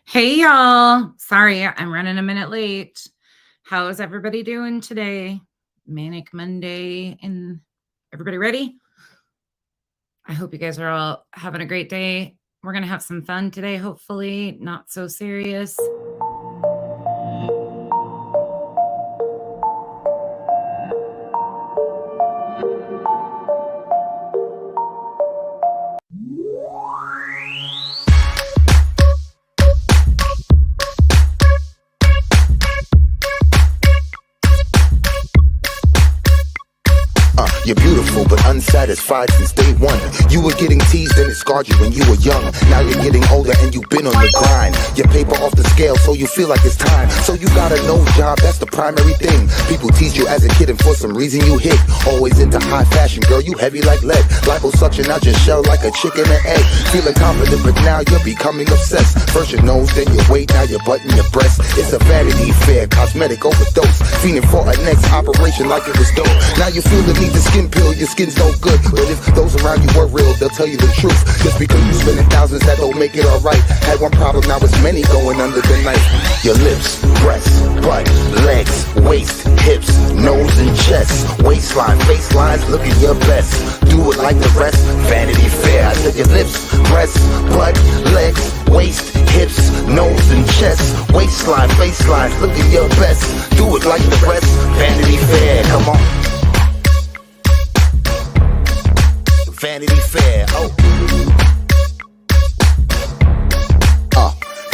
Hey y'all. Sorry, I'm running a minute late. How's everybody doing today? Manic Monday and everybody ready? I hope you guys are all having a great day. We're going to have some fun today, hopefully, not so serious. You're beautiful but unsatisfied since day one. You were getting teased and it scarred you when you were young. Now you're getting older and you've been on the grind. Your paper off the scale so you feel like it's time. So you got a no job, that's the primary thing. People teased you as a kid and for some reason you hit. Always into high fashion, girl, you heavy like lead. Liposuction out your shell like a chicken and egg. Feeling confident but now you're becoming obsessed. First your nose, then your weight, now your butt and your breast. It's a vanity fair, cosmetic overdose. Fiending for a next operation like it was dope. Now you feel the need to skin pill, your skin's no good. But if those around you were real, they'll tell you the truth. Just because you spending thousands, that don't make it alright. Had one problem, now it's many going under the knife. Your lips, breasts, butt, legs, waist, hips, nose and chest, waistline, facelines, looking your best. Do it like the rest, Vanity Fair. I said your lips, breasts, butt, legs, waist, hips, nose and chest, waistline, facelines, looking your best. Do it like the rest, Vanity Fair. Come on. Vanity Fair,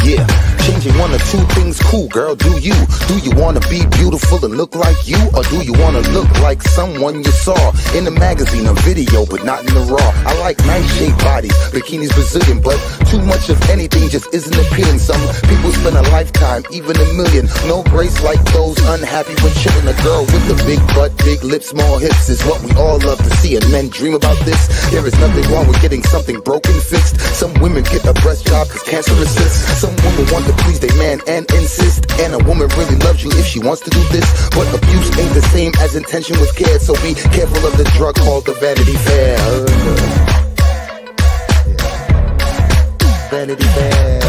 yeah. Changing one or two things, cool girl, do you? Do you wanna be beautiful and look like you? Or do you wanna look like someone you saw in a magazine or video, but not in the raw? I like nice shaped bodies, bikinis Brazilian, but too much of anything just isn't appealing. Some people spend a lifetime, even a million. No grace like those unhappy when chilling. A girl with a big butt, big lips, small hips is what we all love to see, and men dream about this. There is nothing wrong with getting something broken fixed. Some women get a breast job cause cancer resists. Some women want to please their man and insist. And a woman really loves you if she wants to do this. But abuse ain't the same as intention with care. So be careful of the drug called the Vanity Fair. Vanity Fair.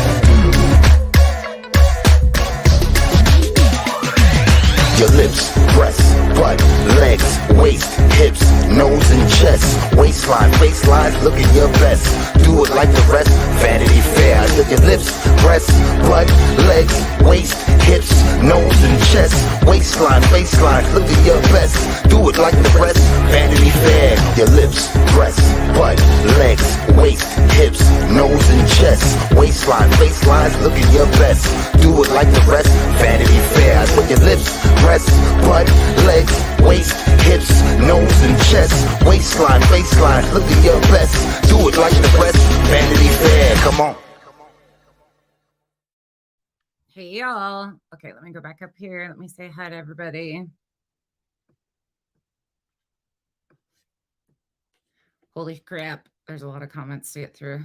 Your lips, breasts, butt, legs, waist, hips, nose and chest, waistline, facelines, looking your best. Do it like the rest, Vanity Fair. I said your lips, breasts, butt, legs, waist, hips, nose and chest, waistline, facelines, looking your best. Do it like the rest, Vanity Fair. Your lips, breasts, butt, legs, waist, hips, nose and chest, waistline, facelines, looking your best. Do it like the rest, Vanity Fair. I said your lips, breasts, butt, legs, waist, hips, nose and chest, waistline, faceline, look at your best. Do it like the rest, Vanity Fair. Come on. Hey y'all. Okay, let me go back up here. Let me say hi to everybody. Holy crap. There's a lot of comments to get through.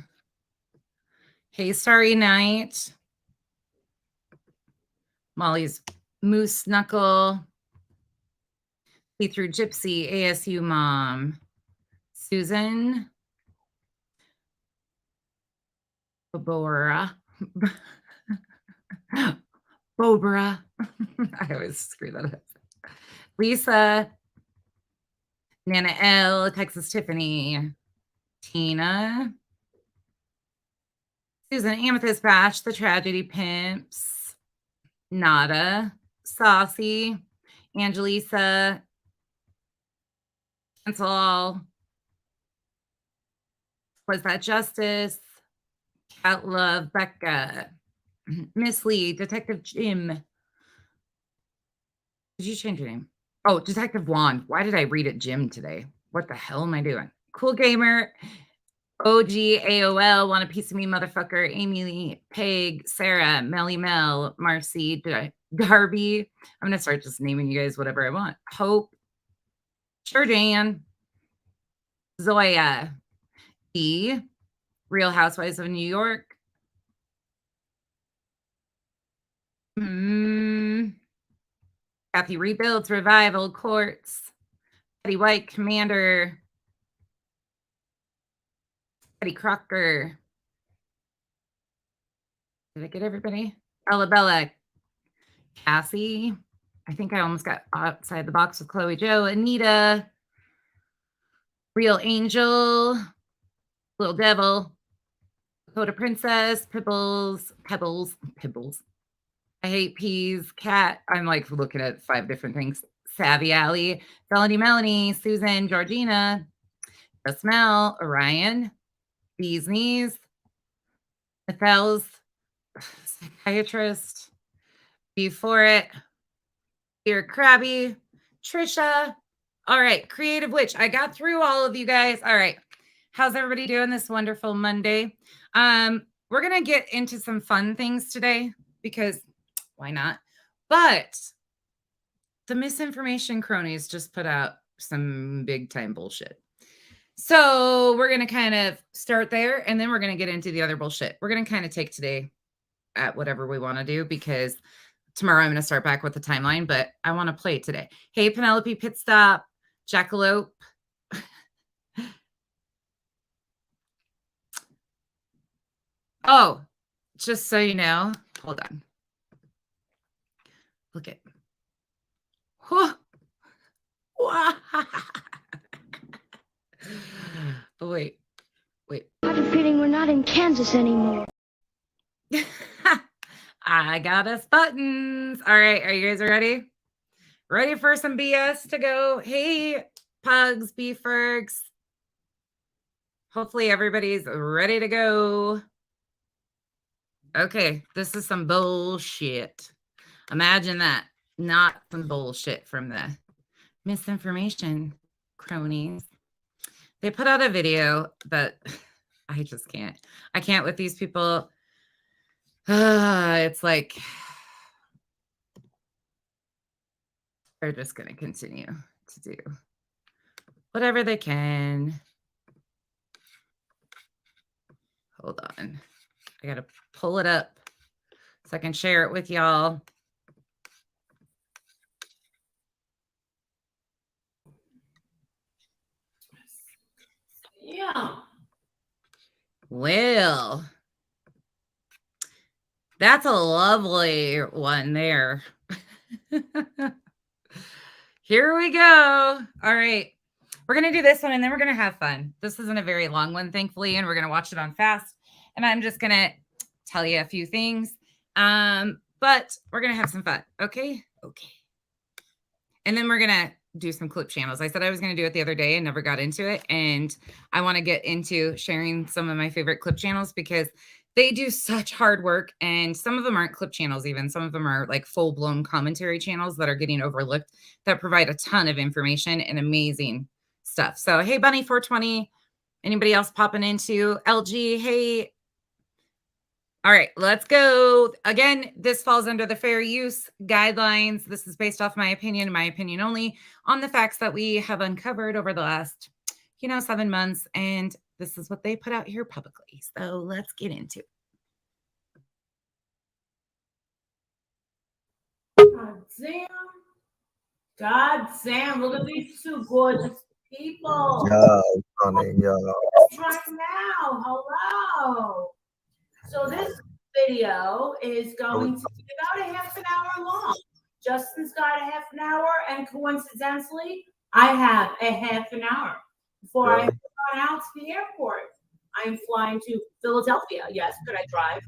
Hey, Starry Night. Molly's Moose Knuckle. See Through Gypsy, ASU Mom. Susan. Bobora. Bobora. I always screw that up. Lisa. Nana L. Texas Tiffany. Tina. Susan Amethyst Batch. The Tragedy Pimps. Nada. Saucy. Angelisa. Cancel all. Was That Justice? Cat Love, Becca. Miss Lee, Detective Jim. Did you change your name? Oh, Detective Juan. Why did I read it Jim today? What the hell am I doing? Cool Gamer. OG AOL, Want a Piece of Me, Motherfucker. Amy, Peg, Sarah, Melly Mel, Marcy, Darby. I'm going to start just naming you guys whatever I want. Hope. Sure, Dan. Zoya. D. Real Housewives of New York. Kathy Rebuilds, Revival, Courts. Betty White, Commander. Betty Crocker. Did I get everybody? Ella Bella, Cassie. I think I almost got outside the box with Chloe Joe, Anita, Real Angel, Little Devil, Dakota Princess, Pibbles. I hate peas, cat. I'm like looking at 5 different things. Savvy Alley, Melanie, Susan, Georgina, Smell, Orion, Bees Knees, Nathel's psychiatrist, Before It, Dear Krabby, Trisha. All right, Creative Witch. I got through all of you guys. All right. How's everybody doing this wonderful Monday? We're going to get into some fun things today because why not? But the misinformation cronies just put out some big time bullshit. So we're going to kind of start there and then we're going to get into the other bullshit. We're going to kind of take today at whatever we want to do because tomorrow I'm going to start back with the timeline, but I want to play it today. Hey, Penelope Pitstop, Jackalope. Oh, just so you know, hold on. Look at. Oh, wait. I have a feeling we're not in Kansas anymore. I got us buttons. All right. Are you guys ready? Ready for some BS to go? Hey, Pugs, Beefergs. Hopefully everybody's ready to go. Okay. This is some bullshit. Imagine that. Not some bullshit from the misinformation cronies. They put out a video that I just can't. I can't with these people. It's like they're just going to continue to do whatever they can. Hold on. I got to pull it up so I can share it with y'all. Yeah. Well, that's a lovely one there. Here we go. All right. We're going to do this one and then we're going to have fun. This isn't a very long one, thankfully, and we're going to watch it on fast. And I'm just going to tell you a few things. But we're going to have some fun. Okay. And then we're going to do some clip channels. I said I was going to do it the other day and never got into it. And I want to get into sharing some of my favorite clip channels because they do such hard work. And some of them aren't clip channels even. Some of them are like full-blown commentary channels that are getting overlooked that provide a ton of information and amazing stuff. So, hey, Bunny420. Anybody else popping into LG? Hey. All right, let's go. Again, this falls under the fair use guidelines. This is based off my opinion only, on the facts that we have uncovered over the last, 7 months. And this is what they put out here publicly. So let's get into it. God damn, look at these two gorgeous people. Honey, Right now, hello. So this video is going to be about a half an hour long. Justin's got a half an hour, and coincidentally, I have a half an hour before I run out to the airport. I am flying to Philadelphia. Yes, could I drive?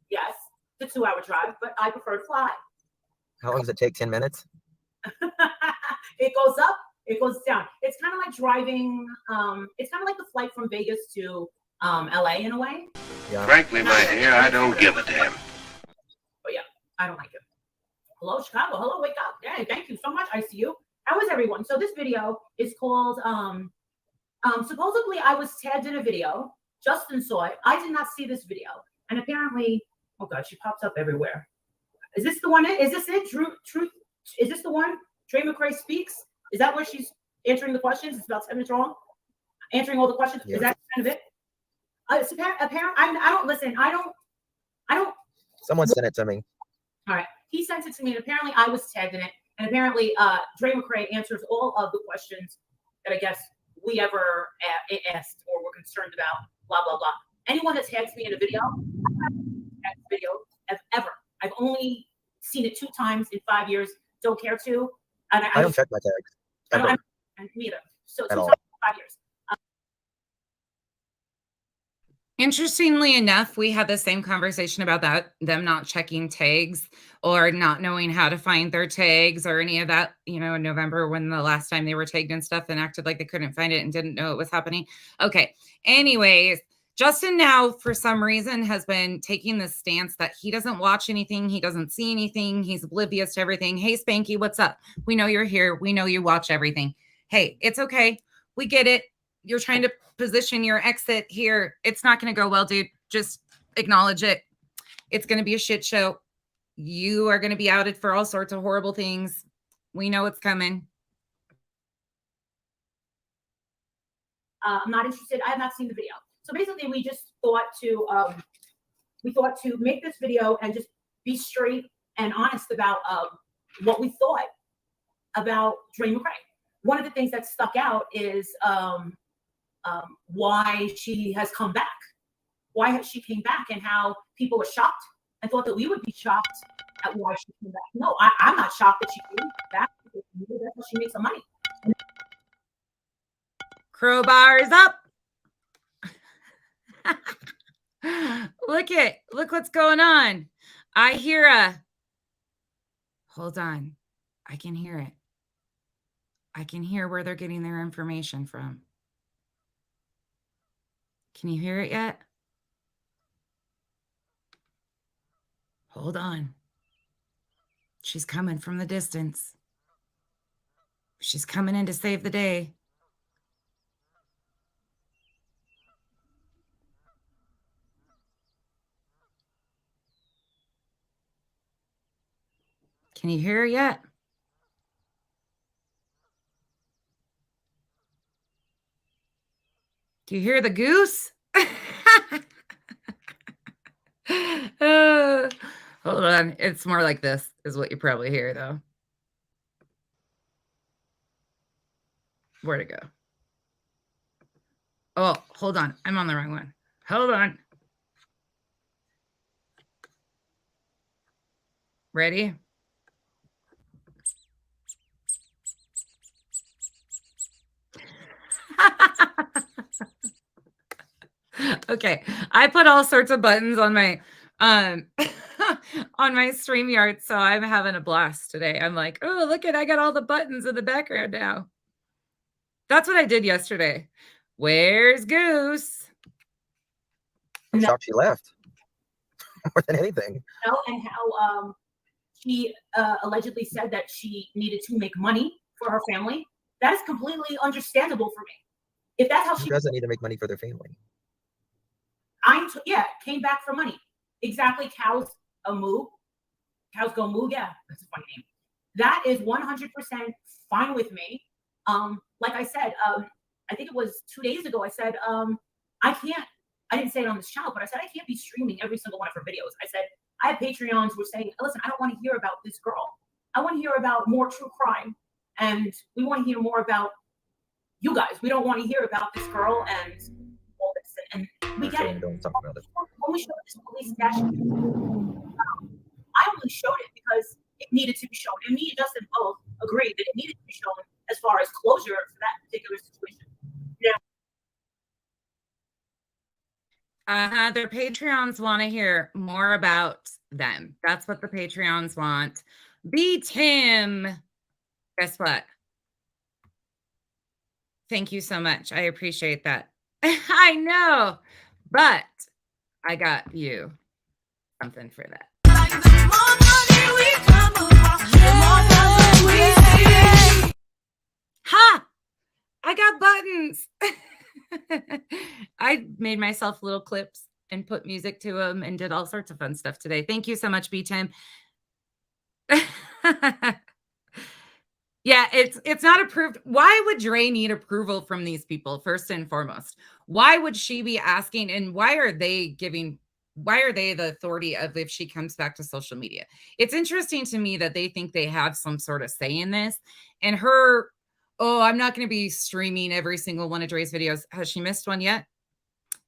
Yes. It's a 2-hour drive, but I prefer to fly. How long does it take? 10 minutes? It goes up, it goes down. It's kind of like driving. It's kind of like the flight from Vegas to LA in a way. Yeah. Frankly, my dear, I don't give a damn. Oh yeah, I don't like it. Hello, Chicago. Hello, wake up. Yeah, thank you so much. I see you. How is everyone? So this video is called supposedly I was tagged in a video. Justin saw it. I did not see this video. And apparently, oh god, she pops up everywhere. Is this the one? Is this it? Truth? Is this the one? Trey McRae Speaks? Is that where she's answering the questions? It's about 7 minutes long. Answering all the questions. Yeah. Is that kind of it? Apparently, I don't listen. I don't. Someone sent it to me. All right. He sent it to me, and apparently I was tagged in it. And apparently, Dre McRae answers all of the questions that I guess we ever asked or were concerned about. Blah blah blah. Anyone that tags me in a video, video only seen it 2 times in 5 years. Don't care to. And I don't check my tags I ever don't either. So 2 at all. times in 5 years. Interestingly enough, we had the same conversation about that, them not checking tags or not knowing how to find their tags or any of that, you know, in November when the last time they were tagged and stuff and acted like they couldn't find it and didn't know it was happening. Okay. Anyways, Justin now, for some reason, has been taking this stance that he doesn't watch anything. He doesn't see anything. He's oblivious to everything. Hey, Spanky, what's up? We know you're here. We know you watch everything. Hey, it's okay. We get it. You're trying to position your exit here. It's not going to go well, dude. Just acknowledge it. It's going to be a shit show. You are going to be outed for all sorts of horrible things. We know it's coming. I'm not interested. I have not seen the video. So basically, we just thought to make this video and just be straight and honest about what we thought about Dre McRae. One of the things that stuck out is why she has come back. Why she came back and how people were shocked and thought that we would be shocked at why she came back. No, I'm not shocked that she came back because that's how she makes some money. Crowbars up. Look what's going on. I hear hold on. I can hear it. I can hear where they're getting their information from. Can you hear it yet? Hold on. She's coming from the distance. She's coming in to save the day. Can you hear her yet? Do you hear the goose? Hold on. It's more like this is what you probably hear, though. Where'd it go? Oh, hold on. I'm on the wrong one. Hold on. Ready? Okay. I put all sorts of buttons on my on my StreamYard, so I'm having a blast today. I'm like, oh, look at I got all the buttons in the background now. That's what I did yesterday. Where's Goose? I'm shocked she left. More than anything. And how she allegedly said that she needed to make money for her family. That is completely understandable for me. If that's how Who she doesn't need to make money for their family? Came back for money. Exactly. Cows moo. Cows go moo. Yeah, that's a funny name. That is 100% fine with me. Like I said, I think it was 2 days ago, I said, I didn't say it on this channel, but I said, I can't be streaming every single one of her videos. I said, I have Patreons who are saying, listen, I don't want to hear about this girl. I want to hear about more true crime. And we want to hear more about you guys. We don't want to hear about this girl and all this. And we get it. Don't talk about it. When we showed this police stash, I only showed it because it needed to be shown. And me and Justin both agreed that it needed to be shown as far as closure for that particular situation. Yeah. Their Patreons want to hear more about them. That's what the Patreons want. Beat him. Guess what? Thank you so much. I appreciate that. I know, but I got you something for that. Ha! I got buttons. I made myself little clips and put music to them and did all sorts of fun stuff today. Thank you so much, B-Tim. Yeah, it's not approved. Why would Dre need approval from these people, first and foremost? Why would she be asking, and why are they the authority of if she comes back to social media? It's interesting to me that they think they have some sort of say in this. And her, oh, I'm not going to be streaming every single one of Dre's videos. Has she missed one yet?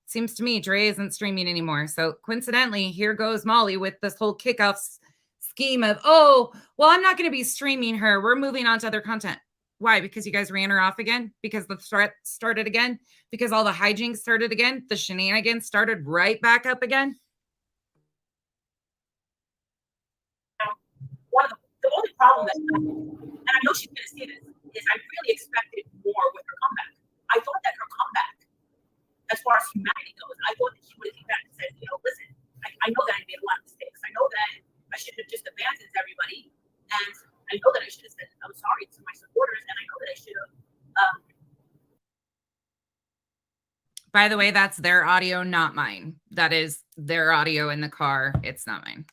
Seems to me Dre isn't streaming anymore. So coincidentally, here goes Molly with this whole kickoff scheme of, oh, well, I'm not going to be streaming her. We're moving on to other content. Why? Because you guys ran her off again? Because the threat started again? Because all the hijinks started again? The shenanigans started right back up again? One of the only problem that, and I know she's going to see this, is I really expected more with her comeback. I thought that her comeback, as far as humanity goes, I thought that she would have came back and said, listen, I know that I made a lot of mistakes. I know that I should have just abandoned everybody. And I know that I should have said, I'm sorry to my supporters. And I know that I should have. By the way, that's their audio, not mine. That is their audio in the car. It's not mine.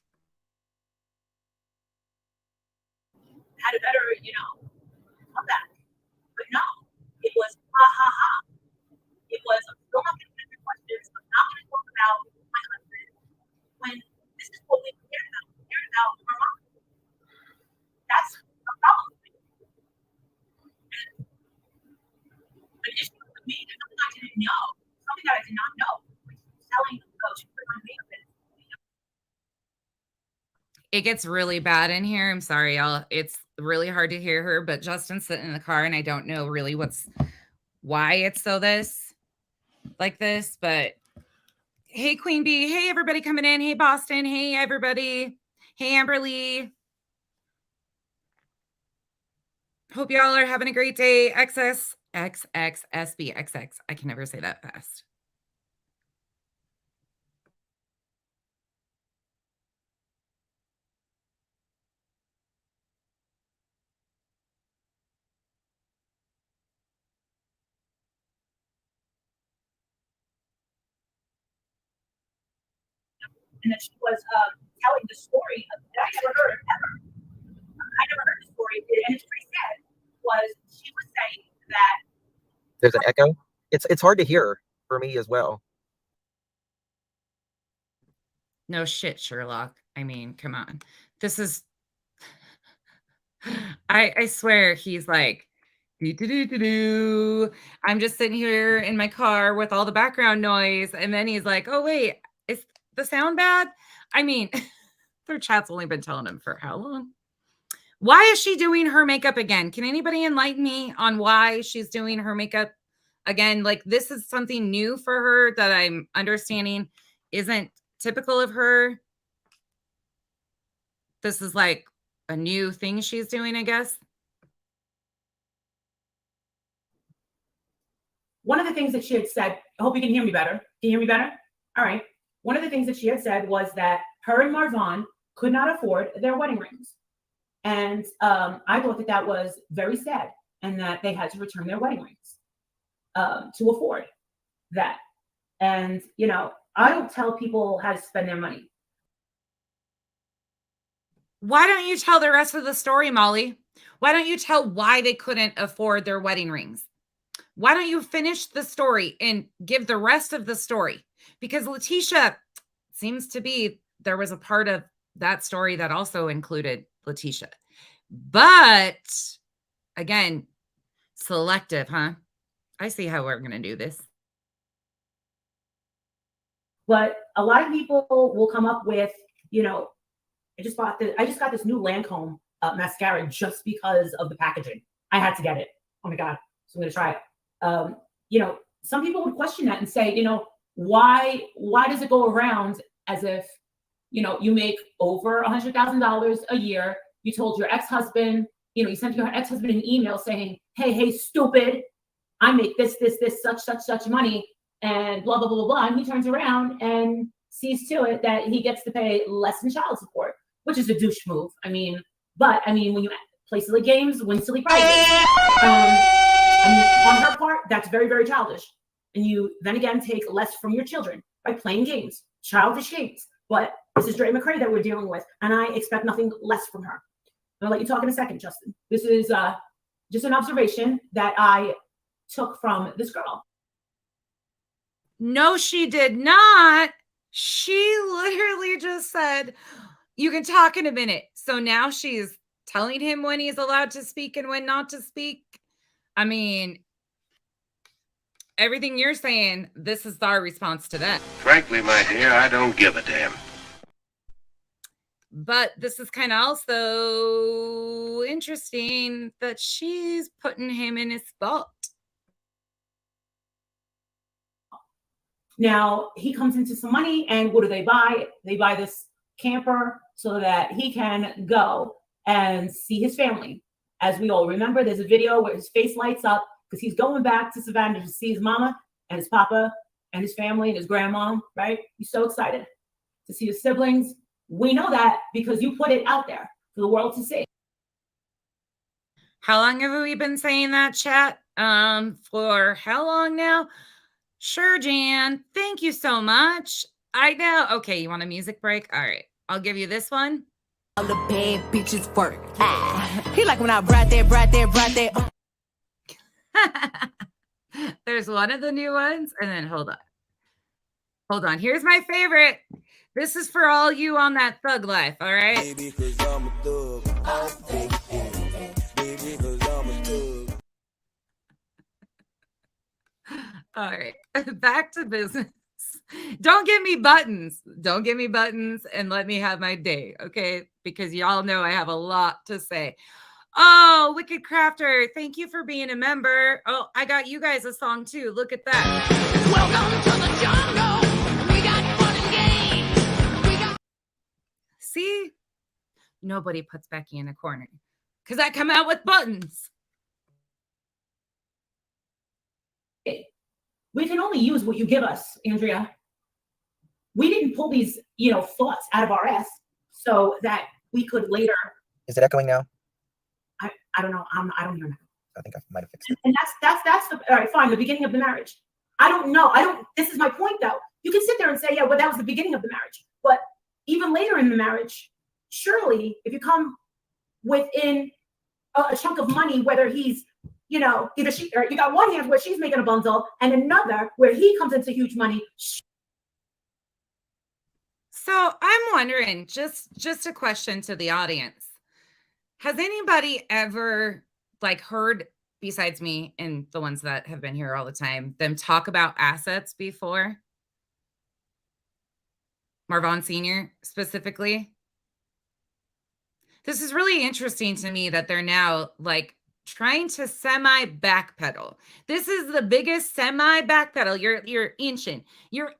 Had a better, comeback. But no, it was ha ha ha. It was, I'm still not going to answer questions. I'm not going to talk about my husband when this is what we cared about. We cared about our mom. That's a problem with me. And an issue with me is something I didn't know, something that I did not know. Telling the coach, put on makeup. It gets really bad in here. I'm sorry, y'all. It's really hard to hear her, but Justin's sitting in the car and I don't know really why it's so like this, but hey, Queen Bee. Hey, everybody coming in. Hey, Boston. Hey, everybody. Hey, Amberly. Hope y'all are having a great day. XXSBXX. I can never say that fast. And that she was telling the story that I never heard ever. I never heard the story, and it's pretty sad. She was saying that there's an echo. It's hard to hear for me as well. No shit, Sherlock. I mean, come on. This is. I swear he's like, do. I'm just sitting here in my car with all the background noise, and then he's like, oh wait, is the sound bad? I mean, their chat's only been telling him for how long? Why is she doing her makeup again? Can anybody enlighten me on why she's doing her makeup again? Like, this is something new for her that I'm understanding isn't typical of her. This is like a new thing she's doing, I guess. One of the things that she had said, I hope you can hear me better. Can you hear me better? All right. One of the things that she had said was that her and Marvon could not afford their wedding rings. And I thought that was very sad, and that they had to return their wedding rings to afford that. And, I don't tell people how to spend their money. Why don't you tell the rest of the story, Molly? Why don't you tell why they couldn't afford their wedding rings? Why don't you finish the story and give the rest of the story? Because Letitia seems to be, there was a part of that story that also included Letitia. But again, selective, huh? I see how we're going to do this. But a lot of people will come up with, I just got this new Lancome mascara just because of the packaging. I had to get it. Oh my God. So I'm going to try it. Some people would question that and say, why does it go around as if, you make over $100,000 a year. You told your ex-husband, you sent your ex-husband an email saying, hey, stupid, I make this, such money, and blah, blah, blah, blah, blah. And he turns around and sees to it that he gets to pay less in child support, which is a douche move. When you play silly games, win silly prizes. On her part, that's very, very childish. And you then again take less from your children by playing games, childish games. But this is Dre McCray that we're dealing with, and I expect nothing less from her. I'll let you talk in a second, Justin. This is just an observation that I took from this girl. No, she did not. She literally just said, you can talk in a minute. So now she's telling him when he's allowed to speak and when not to speak. Everything you're saying, this is our response to that. Frankly, my dear, I don't give a damn. But this is kind of also interesting that she's putting him in his spot. Now he comes into some money, and what do they buy? They buy this camper so that he can go and see his family. As we all remember, there's a video where his face lights up because he's going back to Savannah to see his mama and his papa and his family and his grandma, right? He's so excited to see his siblings. We know that because you put it out there for the world to see. How long have we been saying that, chat? For how long now? Sure, Jan. Thank you so much. I know. Okay, you want a music break? All right. I'll give you this one. All the bad bitches work. He like when I brought that. There's one of the new ones. And then hold on. Hold on. Here's my favorite. This is for all you on that thug life. All right. Baby, 'cause I'm a thug. Baby, 'cause I'm a thug. All right. Back to business. Don't give me buttons. Don't give me buttons and let me have my day. Okay. Because y'all know I have a lot to say. Oh, Wicked Crafter. Thank you for being a member. Oh, I got you guys a song too. Look at that. Welcome to the jungle. We got fun and games. We got. See? Nobody puts Becky in a corner because I come out with buttons. We can only use what you give us, Andrea. We didn't pull these, thoughts out of our ass so that we could later. Is it echoing now? I don't know. I don't hear nothing. I think I might have fixed it. And that's the all right. Fine. The beginning of the marriage. I don't know. This is my point, though. You can sit there and say, yeah, well, that was the beginning of the marriage. But even later in the marriage, surely, if you come within a chunk of money, whether he's either she or you got one hand where she's making a bundle and another where he comes into huge money. So I'm wondering, just a question to the audience. Has anybody ever heard, besides me and the ones that have been here all the time, them talk about assets before? Marvon Sr. specifically. This is really interesting to me that they're now trying to semi backpedal. This is the biggest semi backpedal. You're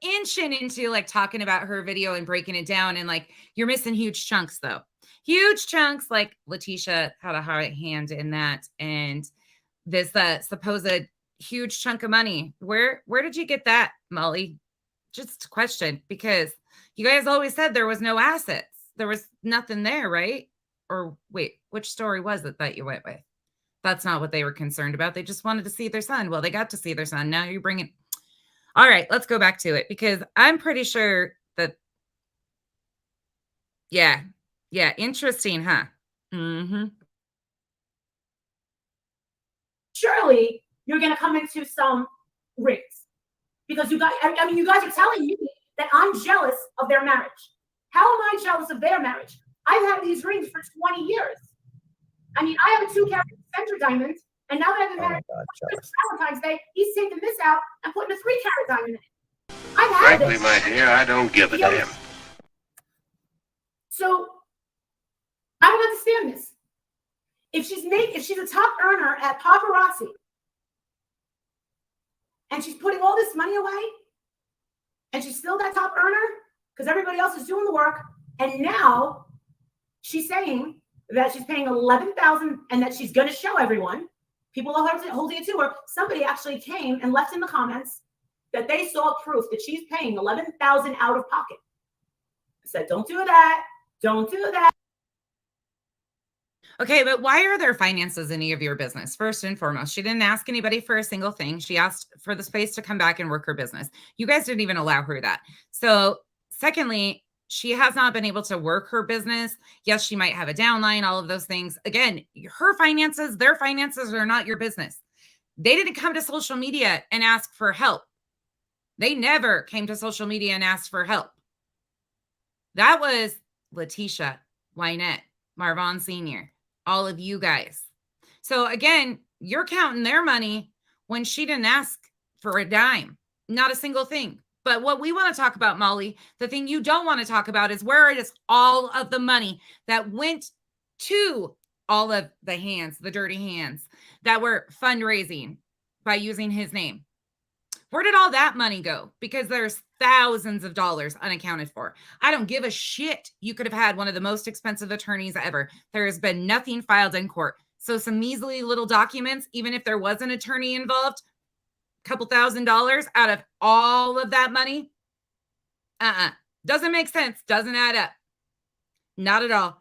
inching into talking about her video and breaking it down, and you're missing huge chunks though. Huge chunks. Like Letitia had a high hand in that, and this supposed huge chunk of money. Where did you get that, Molly? Just a question, because you guys always said there was no assets. There was nothing there, right? Or wait, which story was it that you went with? That's not what they were concerned about. They just wanted to see their son. Well, they got to see their son. Now you're bringing. All right, let's go back to it, because I'm pretty sure that. Yeah. Interesting, huh? Mm-hmm. Surely you're going to come into some rings because you guys are telling me that I'm jealous of their marriage. How am I jealous of their marriage? I've had these rings for 20 years. I mean, I have a 2-carat center diamond, and now that I've been married for Valentine's Day, he's taking this out and putting a 3-carat diamond in it. I've had Frankly, this. my dear, I don't give a damn. So I don't understand this. If she's a top earner at Paparazzi, and she's putting all this money away, and she's still that top earner because everybody else is doing the work, and now she's saying that she's paying $11,000 and that she's going to show everyone. People are holding it to her. Somebody actually came and left in the comments that they saw proof that she's paying $11,000 out of pocket. I said, don't do that. Don't do that. Okay, but why are there finances in any of your business? First and foremost, she didn't ask anybody for a single thing. She asked for the space to come back and work her business. You guys didn't even allow her that. So secondly, she has not been able to work her business. Yes, she might have a downline, all of those things. Again, her finances, their finances are not your business. They didn't come to social media and ask for help. They never came to social media and asked for help. That was Letitia, Wynette, Marvon Sr., all of you guys. So again, you're counting their money when she didn't ask for a dime, not a single thing. But what we want to talk about, Molly, the thing you don't want to talk about is where is all of the money that went to all of the hands, the dirty hands that were fundraising by using his name. Where did all that money go? Because there's thousands of dollars unaccounted for. I don't give a shit. You could have had one of the most expensive attorneys ever. There has been nothing filed in court. So some measly little documents, even if there was an attorney involved, a couple $1,000s out of all of that money. Doesn't make sense. Doesn't add up. Not at all.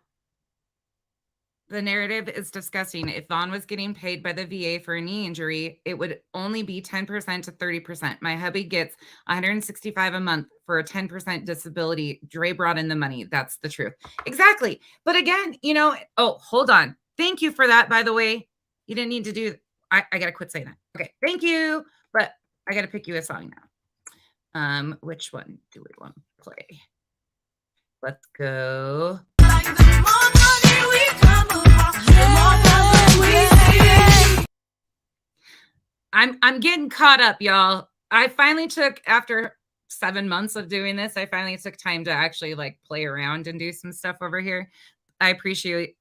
The narrative is disgusting. If Vaughn was getting paid by the VA for a knee injury, it would only be 10% to 30%. My hubby gets $165 a month for a 10% disability. Dre brought in the money. That's the truth. Exactly. But again, oh, hold on. Thank you for that, by the way. You didn't need to do, I got to quit saying that. Okay. Thank you. But I got to pick you a song now. Which one do we want to play? Let's go. I'm getting caught up, y'all. I finally took, after 7 months of doing this, I finally took time to actually like play around and do some stuff over here. I appreciate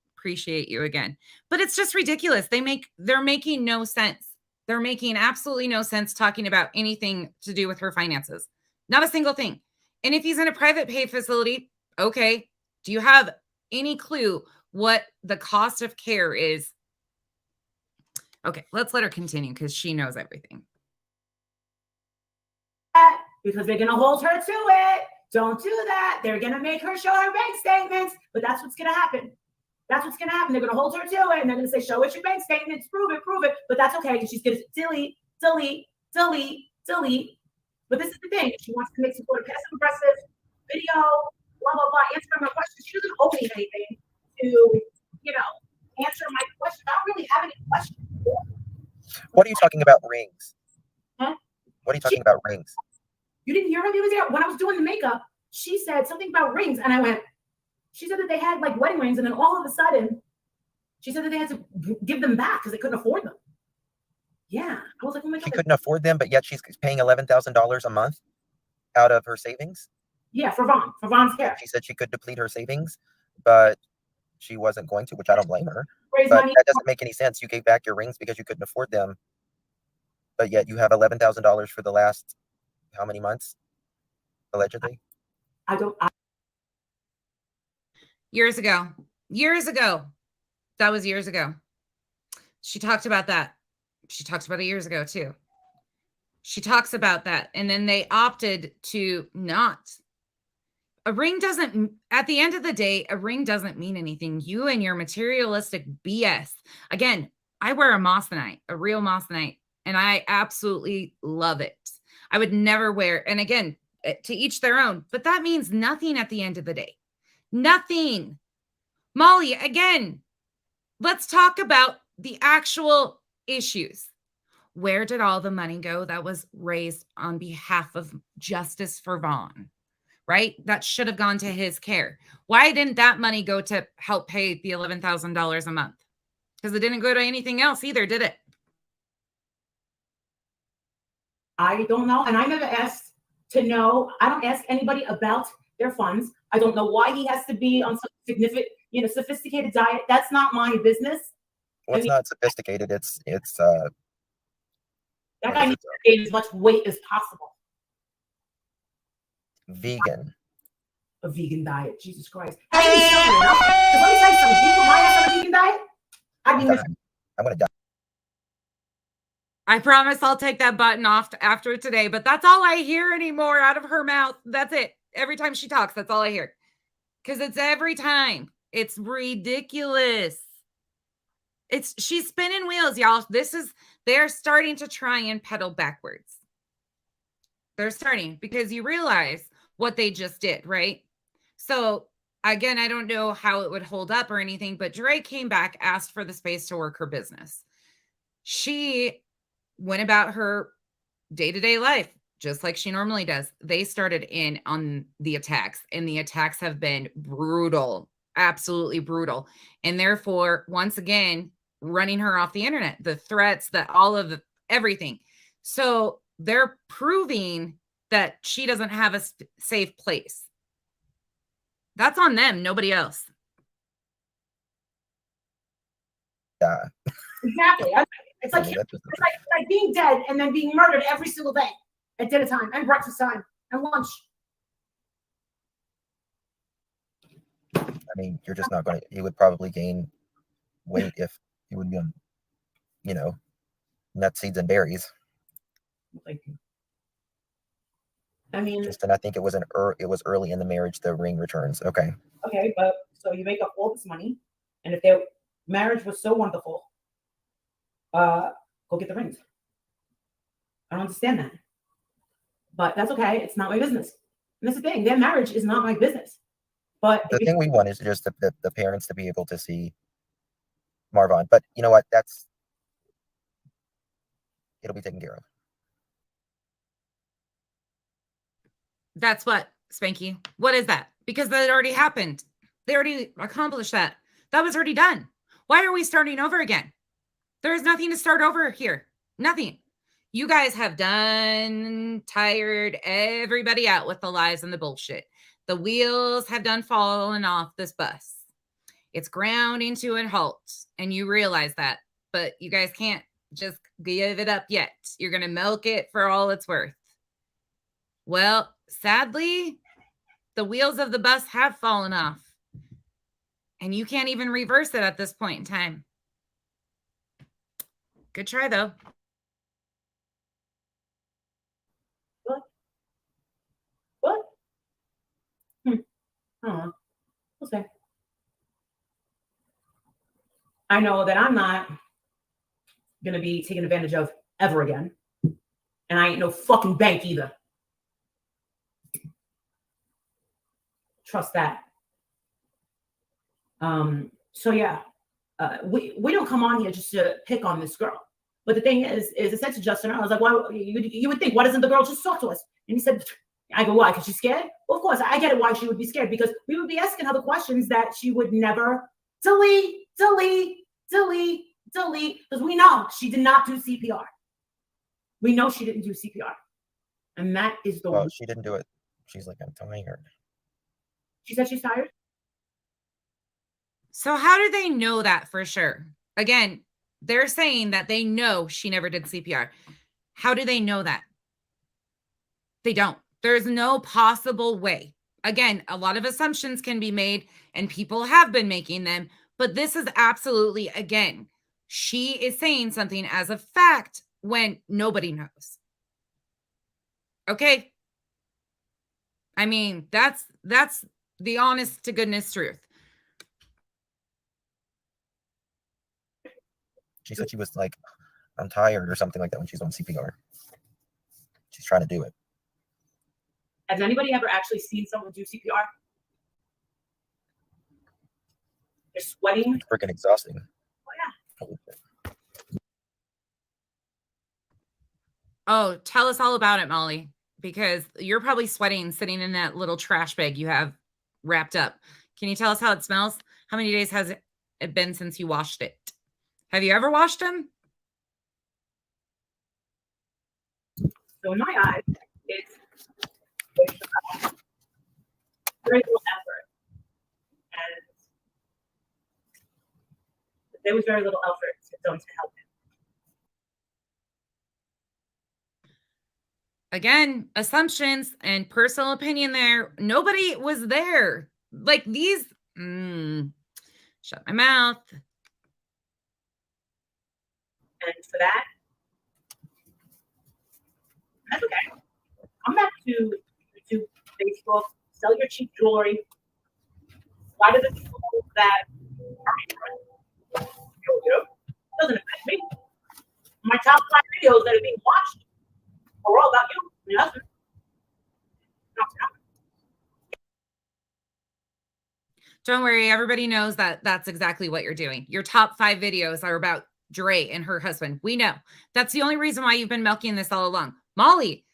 you again. But it's just ridiculous. They're making no sense. They're making absolutely no sense talking about anything to do with her finances. Not a single thing. And if he's in a private pay facility, okay, do you have any clue what the cost of care is? Okay, let's let her continue because she knows everything. Because they're going to hold her to it. Don't do that. They're going to make her show her bank statements. But that's what's going to happen. That's what's going to happen. They're going to hold her to it. And they're going to say, show us your bank statements. Prove it. But that's okay because she's going to delete. But this is the thing. She wants to make some sort of passive-aggressive video, blah, blah, blah, answer my questions. She doesn't owe me anything to, answer my questions. I don't really have any questions. What are you talking about rings? Huh? What are you talking about rings? You didn't hear her the other day? When I was doing the makeup, she said something about rings. And I went, she said that they had like wedding rings. And then all of a sudden, she said that they had to give them back because they couldn't afford them. Yeah. I was like, oh my God. She couldn't afford them, but yet she's paying $11,000 a month out of her savings? Yeah, for Vaughn's hair. She said she could deplete her savings, but she wasn't going to, which I don't blame her. Raise But money. that doesn't make any sense. You gave back your rings because you couldn't afford them, but yet you have $11,000 for the last how many months, allegedly? Years ago. That was years ago. She talked about that. She talked about it years ago too. She talks about that. And then they opted to not. A ring doesn't, at the end of the day, a ring doesn't mean anything. You and your materialistic BS. Again, I wear a moissanite, a real moissanite, and I absolutely love it. I would never wear, and again, to each their own, but that means nothing at the end of the day. Nothing. Molly, again, let's talk about the actual issues. Where did all the money go that was raised on behalf of justice for Vaughn? Right? That should have gone to his care. Why didn't that money go to help pay the $11,000 a month? Because it didn't go to anything else either, did it? I don't know. And I never asked to know. I don't ask anybody about their funds. I don't know why he has to be on some significant, sophisticated diet. That's not my business. Well, it's not sophisticated. It's that guy needs to gain as much weight as possible. Vegan. A vegan diet. Jesus Christ. Because let me tell you something. If you put my ass on a vegan diet, I'd be missing. I'm going to die. I promise I'll take that button off after today, but that's all I hear anymore out of her mouth. That's it. Every time she talks, that's all I hear. Because it's every time. It's ridiculous. She's spinning wheels, y'all. They're starting to try and pedal backwards. They're starting because you realize what they just did, right? So again, I don't know how it would hold up or anything, but Dre came back, asked for the space to work her business. She went about her day-to-day life just like she normally does. They started in on the attacks, and the attacks have been brutal, absolutely brutal. And therefore, once again, running her off the internet, the threats, all of everything. So they're proving that she doesn't have a safe place. That's on them, nobody else. Yeah. Exactly. It's like, it's like being dead and then being murdered every single day at dinner time and breakfast time and lunch. I mean, you're just not going to, you would probably gain weight if you would be on, you know, nuts, seeds, and berries. Like, I mean, and I think it was it was early in the marriage, the ring returns. Okay. Okay, but so you make up all this money, and if their marriage was so wonderful, go get the rings. I don't understand that, but that's okay. It's not my business. And that's the thing. Their marriage is not my business. But the thing we want is just the parents to be able to see Marvin. But you know what? It'll be taken care of. That's what, Spanky. What is that? Because that already happened. They already accomplished that. That was already done. Why are we starting over again? There is nothing to start over here. Nothing. You guys have tired everybody out with the lies and the bullshit. The wheels have done fallen off this bus. It's grounding to a halt, and you realize that. But you guys can't just give it up yet. You're going to milk it for all it's worth. Well, sadly, the wheels of the bus have fallen off. And you can't even reverse it at this point in time. Good try, though. What? I don't know. We'll see. I know that I'm not going to be taken advantage of ever again. And I ain't no fucking bank either. Trust that. So yeah, we don't come on here just to pick on this girl. But the thing is I said to Justin, I was like, why you would think, why doesn't the girl just talk to us? And he said, I go, why? Because she's scared? Well, of course, I get it why she would be scared, because we would be asking her the questions that she would never delete, because we know she did not do CPR. We know she didn't do CPR. And that is the Well, she didn't do it. She's like, I'm tired. She said she's tired? So how do they know that for sure? Again, they're saying that they know she never did CPR. How do they know that? They don't. There's no possible way. Again, a lot of assumptions can be made, and people have been making them, but this is absolutely, again, she is saying something as a fact when nobody knows. Okay? I mean, that's the honest to goodness truth. She said she was like, I'm tired or something like that when she's on CPR. She's trying to do it. Has anybody ever actually seen someone do CPR? They're sweating. It's freaking exhausting. Oh, yeah. Oh, tell us all about it, Molly, because you're probably sweating sitting in that little trash bag you have wrapped up. Can you tell us how it smells? How many days has it been since you washed it? Have you ever washed them? So in my eyes, it's very little effort. And there was very little effort done to help him. Again, assumptions and personal opinion there. Nobody was there. Like these, shut my mouth. And for that, that's okay. Come back to YouTube, Facebook, sell your cheap jewelry. Why do the people that are doesn't affect me? My top 5 videos that are being watched are all about you and your husband. Don't worry, everybody knows that that's exactly what you're doing. Your top 5 videos are about Dre and her husband. We know. That's the only reason why you've been milking this all along. Molly,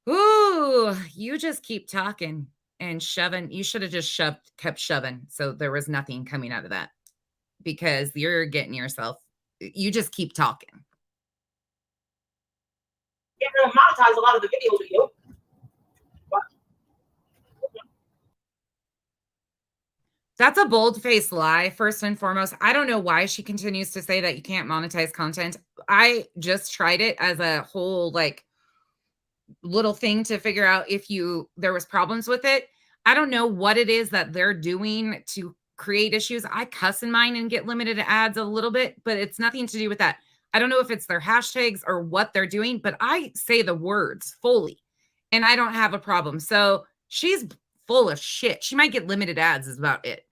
ooh, you just keep talking and shoving. You should have just kept shoving. So there was nothing coming out of that, because you're getting yourself, you just keep talking. Can't really monetize a lot of the videos with you. That's a bold-faced lie, first and foremost. I don't know why she continues to say that you can't monetize content. I just tried it as a whole, like, little thing to figure out if there was problems with it. I don't know what it is that they're doing to create issues. I cuss in mine and get limited ads a little bit, but it's nothing to do with that. I don't know if it's their hashtags or what they're doing, but I say the words fully and I don't have a problem. So she's full of shit. She might get limited ads is about it.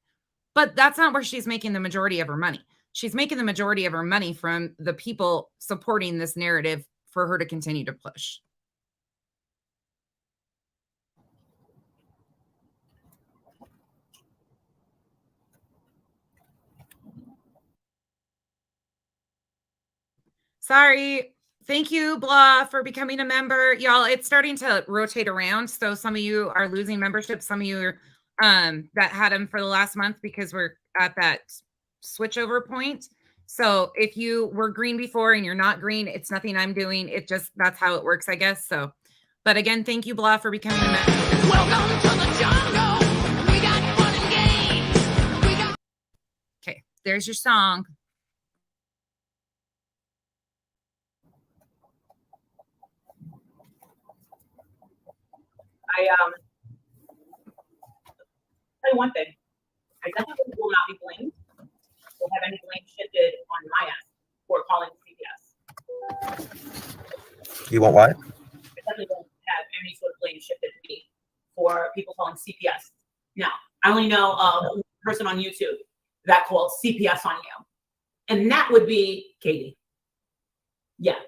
But that's not where she's making the majority of her money. She's making the majority of her money from the people supporting this narrative for her to continue to push. Sorry. Thank you, Blah, for becoming a member. Y'all, it's starting to rotate around. So some of you are losing membership. Some of you are, that had them for the last month because we're at that switchover point. So if you were green before and you're not green, it's nothing I'm doing. It just, that's how it works, I guess. So, but again, thank you, Blah, for becoming a member. Welcome to the jungle. We got fun and games. We got Okay, there's your song. Tell you one thing. I definitely will not be blamed or have any blame shifted on my ass for calling CPS. You want what? I definitely won't have any sort of blame shifted to me for people calling CPS. Now, I only know a person on YouTube that called CPS on you, and that would be Katie. Yeah,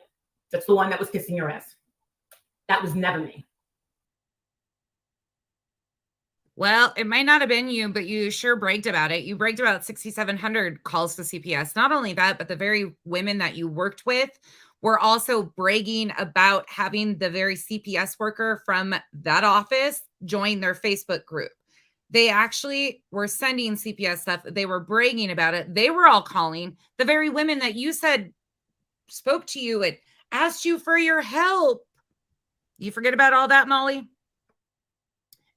that's the one that was kissing your ass. That was never me. Well, it might not have been you, but you sure bragged about it. You bragged about 6,700 calls to CPS. Not only that, but the very women that you worked with were also bragging about having the very CPS worker from that office join their Facebook group. They actually were sending CPS stuff. They were bragging about it. They were all calling the very women that you said spoke to you and asked you for your help. You forget about all that, Molly?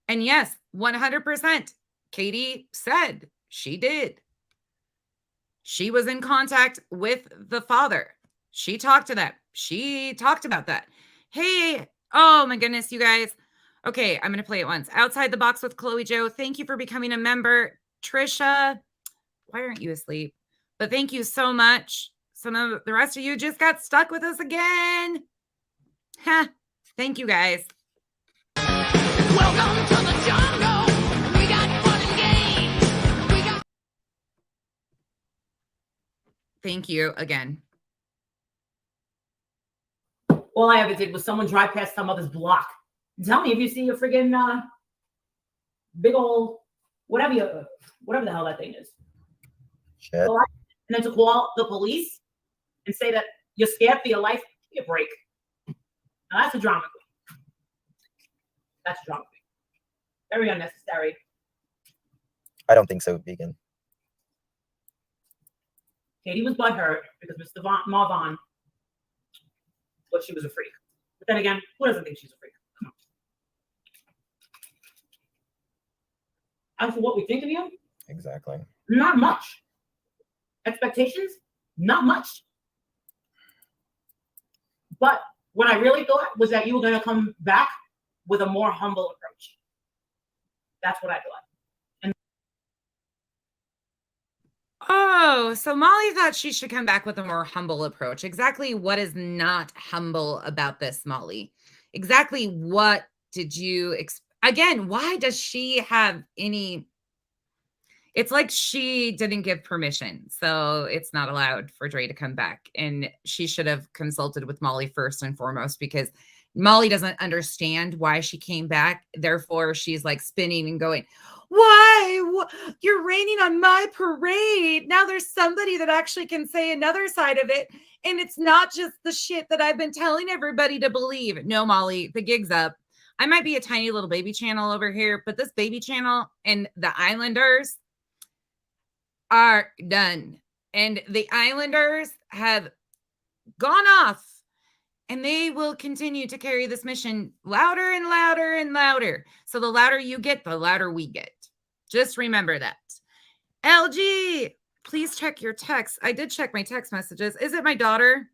And yes, 100%. Katie said she did. She was in contact with the father. She talked to them. She talked about that. Hey, oh my goodness, you guys. Okay, I'm going to play it once. Outside the Box with Chloe Joe. Thank you for becoming a member. Trisha, why aren't you asleep? But thank you so much. Some of the rest of you just got stuck with us again. Huh. Thank you, guys. welcome to the jungle. We got fun and games. We got Thank you again. All I ever did was someone drive past some other's block. Tell me if you see a friggin' big old whatever the hell that thing is. Shit. And then to call the police and say that you're scared for your life, give me a break. Now that's a drama queen. That's a drama queen. Very unnecessary. I don't think so, Vegan. Katie was butthurt because Mr. Marvon thought she was a freak. But then again, who doesn't think she's a freak? Come on. As for what we think of you, Exactly. not much. Expectations, not much. But what I really thought was that you were going to come back with a more humble approach. That's what I thought. Oh, so Molly thought she should come back with a more humble approach. Exactly what is not humble about this, Molly? Exactly what did you again, why does she have any? It's like she didn't give permission, so it's not allowed for Dre to come back. And she should have consulted with Molly first and foremost, because Molly doesn't understand why she came back. Therefore, she's like spinning and going, why? You're raining on my parade. Now there's somebody that actually can say another side of it. And it's not just the shit that I've been telling everybody to believe. No, Molly, the gig's up. I might be a tiny little baby channel over here, but this baby channel and the Islanders are done. And the Islanders have gone off, and they will continue to carry this mission louder and louder and louder. So the louder you get, the louder we get. Just remember that. LG, please check your text. I did check my text messages. Is it my daughter?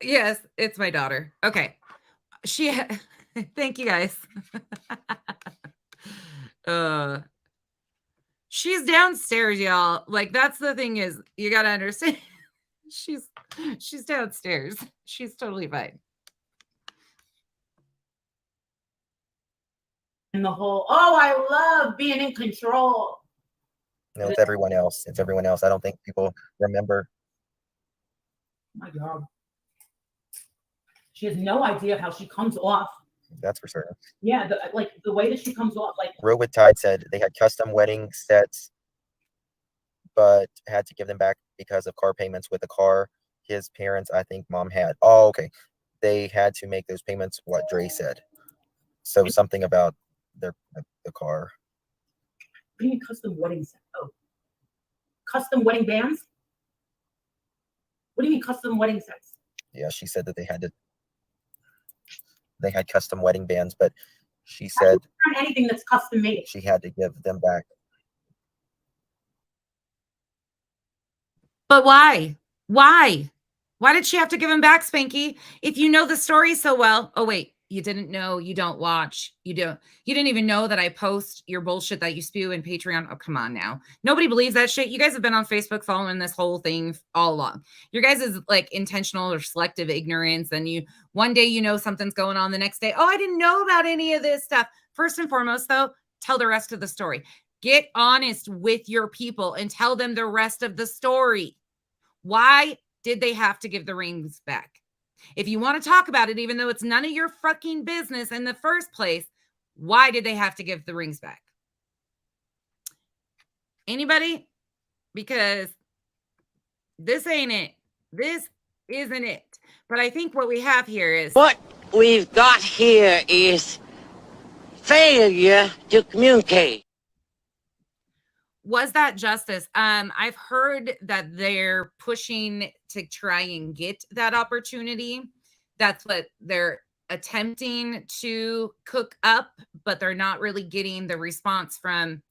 Yes, it's my daughter. Okay. Thank you guys. She's downstairs, y'all. Like, that's the thing is, you gotta understand. She's downstairs. She's totally fine. And the whole, oh, I love being in control. No, it's everyone else. It's everyone else. I don't think people remember. My God. She has no idea how she comes off. That's for certain. Yeah, the way that she comes off, like Road with Tide said they had custom wedding sets, but had to give them back because of car payments with the car. His parents, I think mom had. Oh, okay. They had to make those payments, what Dre said. So something about the car. what do you mean custom wedding set? Oh, custom wedding bands? What do you mean custom wedding sets? Yeah, she said that they had custom wedding bands, but she said anything that's custom made. She had to give them back. But why? Why? Why did she have to give him back, Spanky? If you know the story so well. Oh, wait. You didn't know. You don't watch. You didn't even know that I post your bullshit that you spew in Patreon. Oh, come on now. Nobody believes that shit. You guys have been on Facebook following this whole thing all along. Your guys is like intentional or selective ignorance. And one day you know something's going on, the next day, oh, I didn't know about any of this stuff. First and foremost, though, tell the rest of the story. Get honest with your people and tell them the rest of the story. Why did they have to give the rings back? If you want to talk about it, even though it's none of your fucking business in the first place, why did they have to give the rings back? Anybody? Because this ain't it. This isn't it. But I think what we have here is... What we've got here is failure to communicate. Was that justice? I've heard that they're pushing to try and get that opportunity. That's what they're attempting to cook up, but they're not really getting the response from,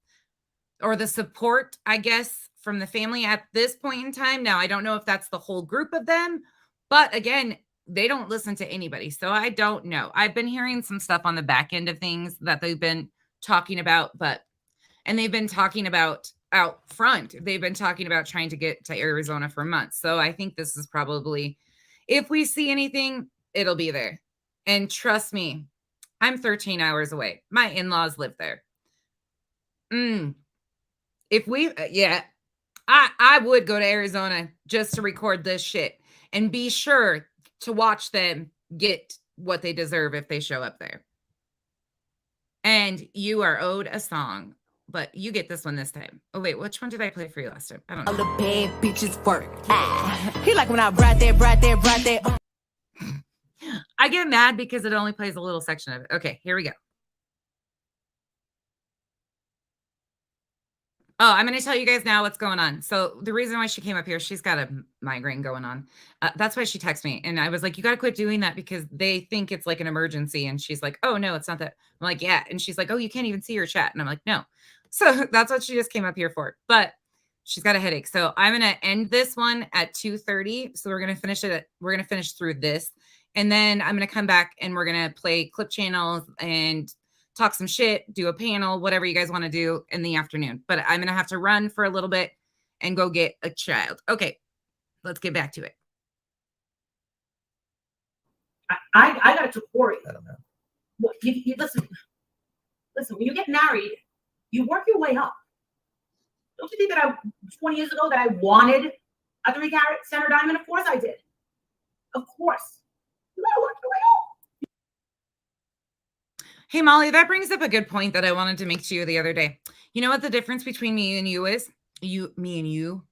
or the support, I guess, from the family at this point in time. Now, I don't know if that's the whole group of them, but again, they don't listen to anybody. So I don't know. I've been hearing some stuff on the back end of things that they've been talking about, and they've been talking about out front. They've been talking about trying to get to Arizona for months. So I think this is probably, if we see anything, it'll be there. And trust me, I'm 13 hours away. My in-laws live there. If we, I would go to Arizona just to record this shit and be sure to watch them get what they deserve if they show up there. And you are owed a song, but you get this one this time. Oh, wait, which one did I play for you last time? I don't know. All the bad bitches work. He like when I brought that. I get mad because it only plays a little section of it. Okay, here we go. Oh, I'm going to tell you guys now what's going on. So the reason why she came up here, she's got a migraine going on. That's why she texted me. And I was like, you got to quit doing that because they think it's like an emergency. And she's like, oh, no, it's not that. I'm like, yeah. And she's like, oh, you can't even see your chat. And I'm like, no. So that's what she just came up here for. But she's got a headache. So I'm going to end this one at 2:30. So we're going to finish it. We're going to finish through this. And then I'm going to come back and we're going to play clip channels and talk some shit, do a panel, whatever you guys want to do in the afternoon. But I'm going to have to run for a little bit and go get a child. Okay, let's get back to it. I got to Corey. I don't know. You listen, when you get married, you work your way up. Don't you think that 20 years ago that I wanted a 3-carat center diamond? Of course I did. Of course. You got to work your way up. Hey, Molly, that brings up a good point that I wanted to make to you the other day. You know what the difference between me and you is? Me and you,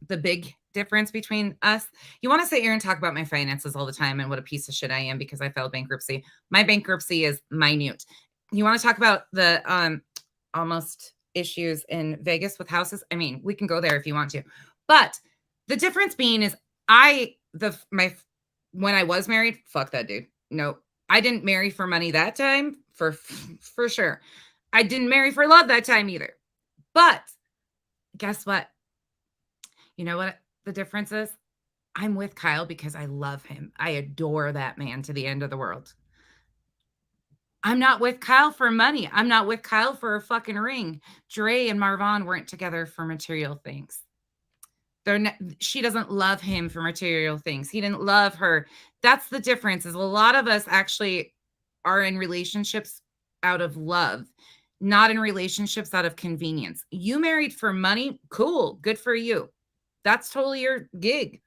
the big difference between us. You want to sit here and talk about my finances all the time and what a piece of shit I am because I filed bankruptcy. My bankruptcy is minute. You want to talk about the almost issues in Vegas with houses? I mean, we can go there if you want to. But the difference being is when I was married, fuck that dude. No. I didn't marry for money that time, for sure. I didn't marry for love that time either. But guess what? You know what the difference is? I'm with Kyle because I love him. I adore that man to the end of the world. I'm not with Kyle for money. I'm not with Kyle for a fucking ring. Dre and Marvon weren't together for material things. She doesn't love him for material things. He didn't love her. That's the difference. Is a lot of us actually are in relationships out of love, not in relationships out of convenience. You married for money? Cool. Good for you. That's totally your gig.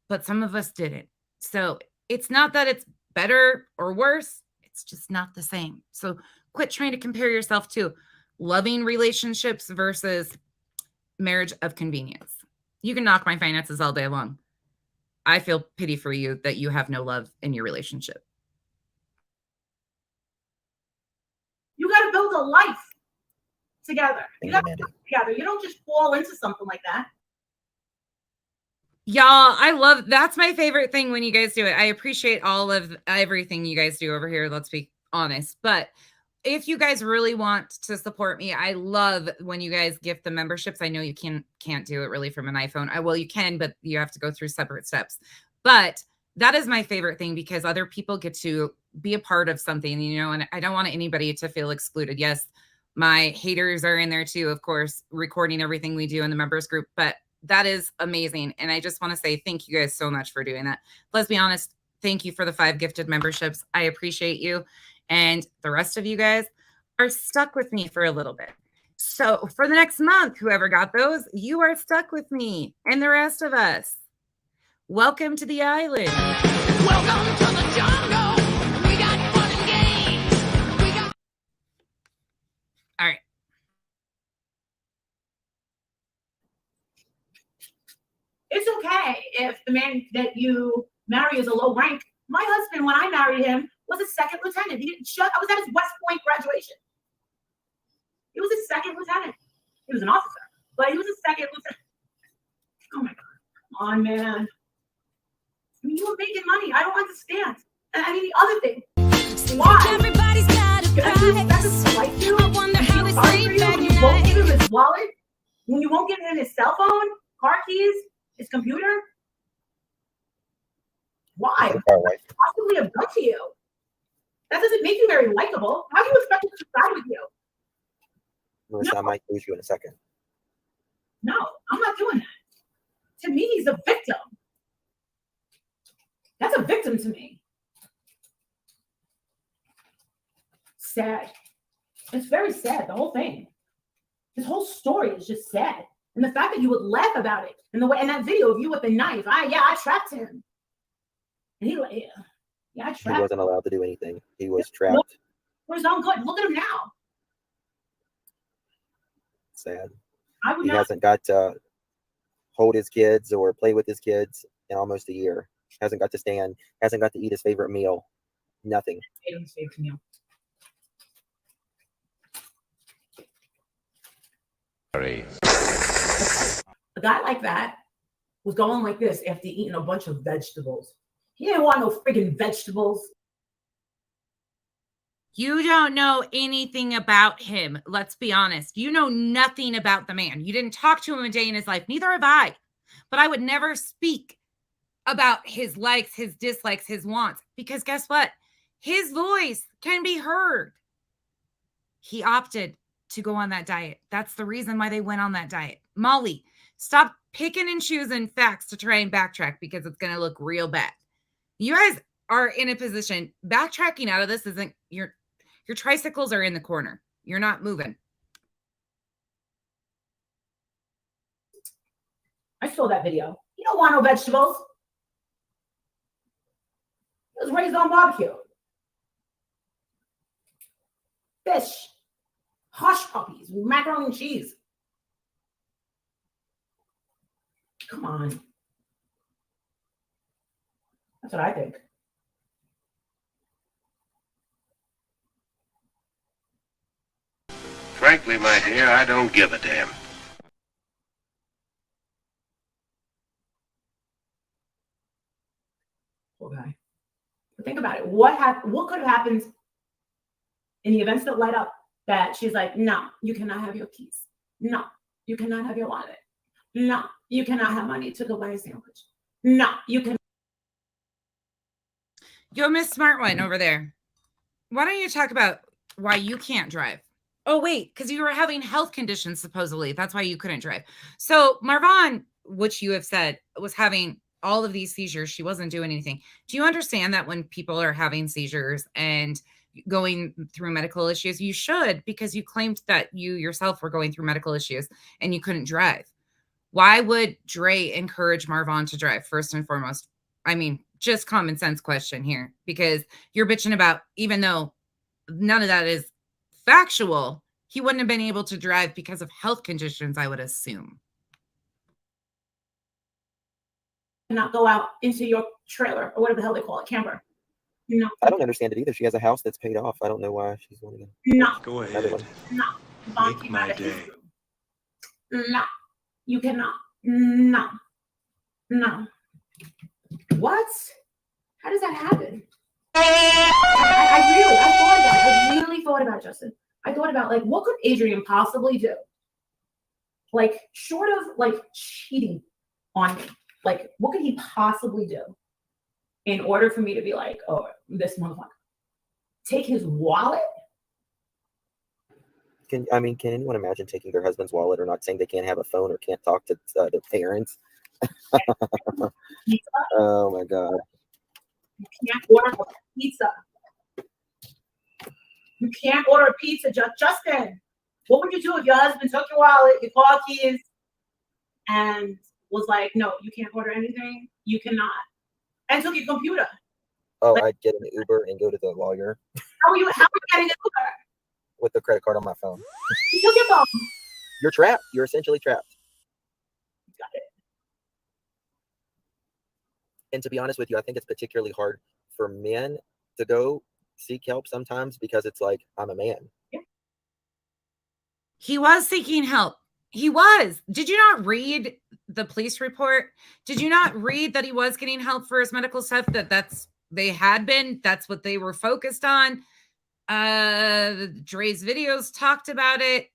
But some of us didn't. So it's not that it's better or worse. It's just not the same. So quit trying to compare yourself to loving relationships versus marriage of convenience. You can knock my finances all day long. I feel pity for you that you have no love in your relationship. You got to build a life together. You got to Mandy. work together. You don't just fall into something like that. Y'all, I love that's my favorite thing when you guys do it. I appreciate all of everything you guys do over here. Let's be honest. But if you guys really want to support me, I love when you guys gift the memberships. I know you can't do it really from an iPhone. Well, you can, but you have to go through separate steps. But that is my favorite thing because other people get to be a part of something, you know, and I don't want anybody to feel excluded. Yes, my haters are in there too, of course, recording everything we do in the members group, but that is amazing. And I just want to say thank you guys so much for doing that. Let's be honest. Thank you for the 5 gifted memberships. I appreciate you. And the rest of you guys are stuck with me for a little bit. So for the next month, whoever got those, you are stuck with me and the rest of us. Welcome to the island. Welcome to the jungle. We got fun and games. We got. All right. It's okay if the man that you marry is a low rank. My husband, when I married him, was a second lieutenant. I was at his West Point graduation. He was a second lieutenant. He was an officer, but he was a second lieutenant. Oh my God. Come on, man. I mean, you were making money. I don't understand. And I mean, the other thing, why? Everybody's got a That's price. like you. I wonder how they Sorry sleep for you at when you won't night. give him his wallet, when you won't give him his cell phone, car keys, his computer. Why? Our wife. Possibly have done to you. That doesn't make you very likable. How do you expect us to side with you? Marissa, I might lose you in a second. No, I'm not doing that. To me, he's a victim. That's a victim to me. Sad. It's very sad, the whole thing. This whole story is just sad. And the fact that you would laugh about it and the way in that video of you with the knife, I trapped him. And I trapped him. He wasn't allowed to do anything. He was trapped. For his own good. Look at him now. Sad. I would He not. hasn't got to hold his kids or play with his kids in almost a year. Hasn't got to stand. Hasn't got to eat his favorite meal. Nothing. His favorite meal. Sorry. A guy like that was going like this after eating a bunch of vegetables. He didn't want no freaking vegetables. You don't know anything about him. Let's be honest. You know nothing about the man. You didn't talk to him a day in his life. Neither have I. But I would never speak about his likes, his dislikes, his wants. Because guess what? His voice can be heard. He opted to go on that diet. That's the reason why they went on that diet. Molly, stop picking and choosing facts to try and backtrack because it's going to look real bad. You guys are in a position, backtracking out of this isn't your tricycles are in the corner. You're not moving. I saw that video. You don't want no vegetables. He was raised on barbecue. Fish. Hush puppies. Macaroni and cheese. Come on. That's what I think. Frankly, my dear, I don't give a damn. Okay. But think about it. What could have happened in the events that led up that she's like, no, you cannot have your keys. No, you cannot have your wallet. No, you cannot have money to go buy a sandwich. No, you can. Yo, Miss Smart One over there. Why don't you talk about why you can't drive? Oh, wait, because you were having health conditions, supposedly. That's why you couldn't drive. So Marvon, which you have said, was having all of these seizures. She wasn't doing anything. Do you understand that when people are having seizures and going through medical issues, you should, because you claimed that you yourself were going through medical issues and you couldn't drive? Why would Dre encourage Marvon to drive, first and foremost? I mean, just common sense question here, because you're bitching about, even though none of that is factual, he wouldn't have been able to drive because of health conditions, I would assume. Not go out into your trailer or whatever the hell they call it, camper. No. I don't understand it either. She has a house that's paid off. I don't know why she's wanting to. No. Go Another one. No. Make my day. No. You cannot. No. No. What? How does that happen? I really thought about it, Justin. I thought about, like, what could Adrian possibly do? Like, short of, like, cheating on me. Like, what could he possibly do in order for me to be like, oh, this motherfucker? Take his wallet? Can anyone imagine taking their husband's wallet or not, saying they can't have a phone or can't talk to their parents? Pizza? Oh my God. You can't order a pizza. You can't order a pizza, Justin. What would you do if your husband took your wallet, your car keys, and was like, no, you can't order anything? You cannot. And took your computer. Oh, I'd get an Uber and go to the lawyer How are you getting an Uber? with the credit card on my phone. You took your phone. You're trapped. You're essentially trapped. Got it. And to be honest with you, I think it's particularly hard for men to go seek help sometimes, because it's like, I'm a man. He was seeking help. He was. Did you not read the police report? Did you not read that he was getting help for his medical stuff? That's what they were focused on. Dre's videos talked about it.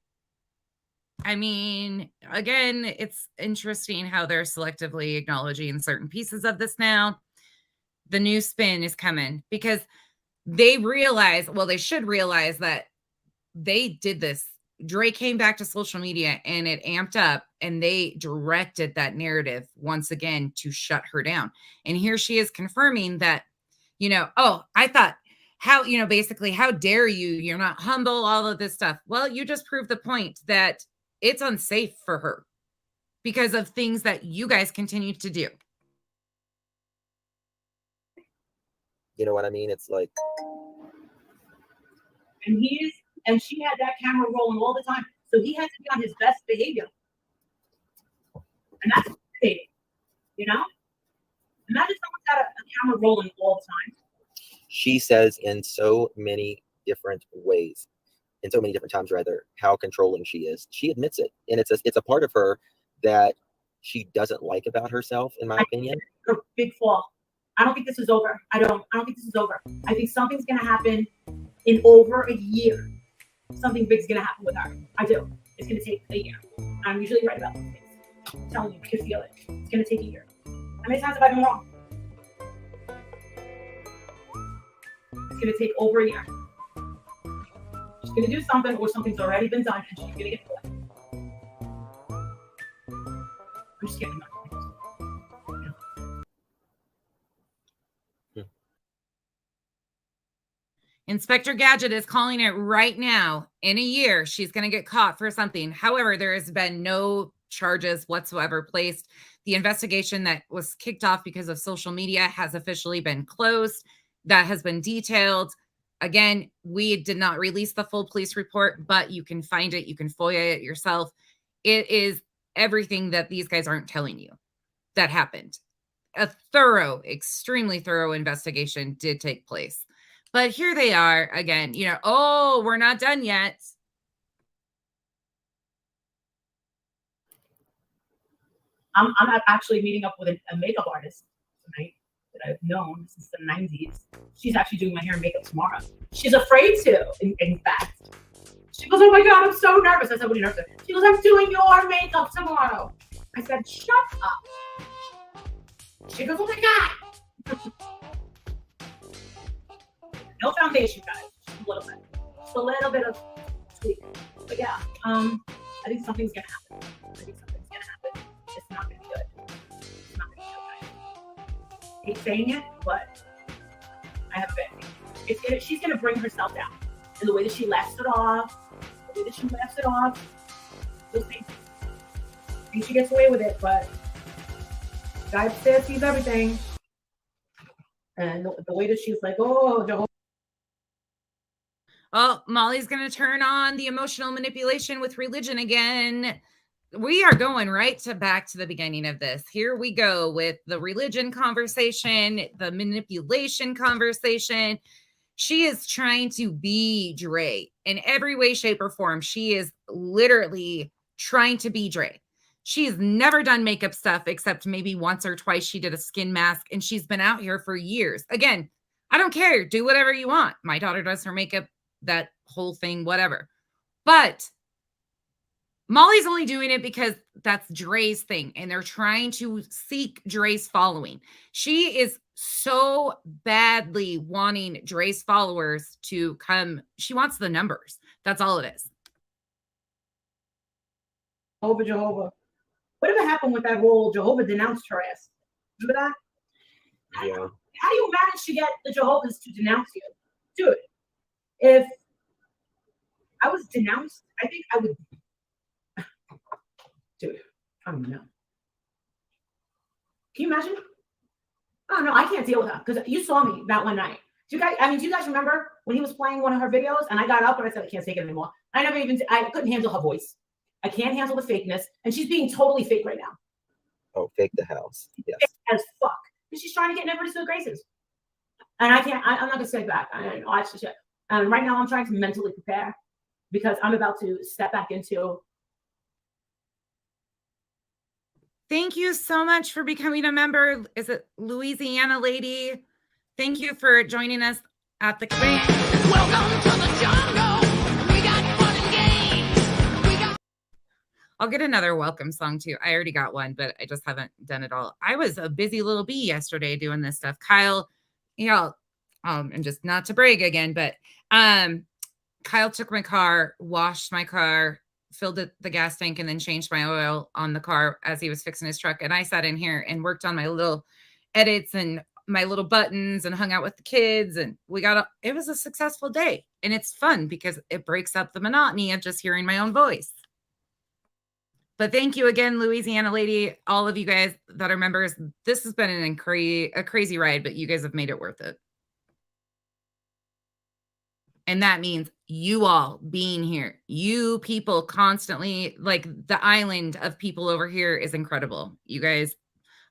I mean, again, it's interesting how they're selectively acknowledging certain pieces of this now. The new spin is coming because they realize, well, they should realize that they did this. Dre came back to social media and it amped up, and they directed that narrative once again to shut her down. And here she is confirming that, I thought, basically, how dare you? You're not humble, all of this stuff. Well, you just proved the point that it's unsafe for her because of things that you guys continue to do. You know what I mean? It's like, And she had that camera rolling all the time. So he had to be on his best behavior. And that's big, Imagine someone's got a camera rolling all the time. she says in so many different ways, in so many different times rather, how controlling she is. She admits it. And it's a part of her that she doesn't like about herself, in my opinion. A big fall. I don't think this is over. I don't think this is over. I think something's gonna happen in over a year. Something big's gonna happen with her. I do. It's gonna take a year. I'm usually right about these things. I'm telling you, you can feel it. It's gonna take a year. How many times have I been wrong? It's gonna take over a year. She's gonna do something, or something's already been done, and she's gonna get caught. I'm just kidding. Inspector Gadget is calling it right now. In a year, she's going to get caught for something. However, there has been no charges whatsoever placed. The investigation that was kicked off because of social media has officially been closed. That has been detailed. Again, we did not release the full police report, but you can find it. You can FOIA it yourself. It is everything that these guys aren't telling you that happened. A thorough, extremely thorough investigation did take place. But here they are again, we're not done yet. I'm actually meeting up with a makeup artist tonight that I've known since the 90s. She's actually doing my hair and makeup tomorrow. She's afraid to, in fact. She goes, oh my God, I'm so nervous. I said, what are you nervous about? She goes, I'm doing your makeup tomorrow. I said, shut up. She goes, oh my God. No foundation, guys. Just a little bit. Just a little bit of tweak. But yeah, I think something's gonna happen. It's not gonna be good. It's not gonna be good, guys. I hate saying it, but I have a bit. She's gonna bring herself down. And the way that she laughs it off, those things. I think she gets away with it, but guy upstairs sees everything. And the way that she's like, oh, Jehovah. Oh, Molly's going to turn on the emotional manipulation with religion again. We are going back to the beginning of this. Here we go with the religion conversation, the manipulation conversation. She is trying to be Dre in every way, shape, or form. She is literally trying to be Dre. She has never done makeup stuff except maybe once or twice she did a skin mask, and she's been out here for years. Again, I don't care. Do whatever you want. My daughter does her makeup, that whole thing, whatever. But Molly's only doing it because that's Dre's thing, and they're trying to seek Dre's following. She is so badly wanting Dre's followers to come. She wants the numbers. That's all it is. Jehovah. Whatever happened with that role, Jehovah denounced her ass. Remember that? Yeah. How do you manage to get the Jehovah's to denounce you? Dude, if I was denounced, I think I would. Dude, I don't know. Can you imagine? Oh no, I can't deal with her because you saw me that one night. Do you guys remember when he was playing one of her videos and I got up and I said I can't take it anymore. I couldn't handle her voice. I can't handle the fakeness, and she's being totally fake right now. Oh, fake the house. Yes. Fake as fuck. Because she's trying to get everybody to the graces. And I'm not gonna say back. And right now I'm trying to mentally prepare because I'm about to step back into. Thank you so much for becoming a member. Is it Louisiana Lady? Thank you for joining us at the Welcome to the jungle. We got fun and games. We got. I'll get another welcome song too. I already got one, but I just haven't done it all. I was a busy little bee yesterday doing this stuff. Kyle, and just not to brag again, but Kyle took my car, washed my car, filled the gas tank, and then changed my oil on the car as he was fixing his truck. And I sat in here and worked on my little edits and my little buttons and hung out with the kids. And it was a successful day. And it's fun because it breaks up the monotony of just hearing my own voice. But thank you again, Louisiana Lady, all of you guys that are members. This has been a crazy ride, but you guys have made it worth it. And that means you all being here, you people constantly, like the island of people over here is incredible. You guys,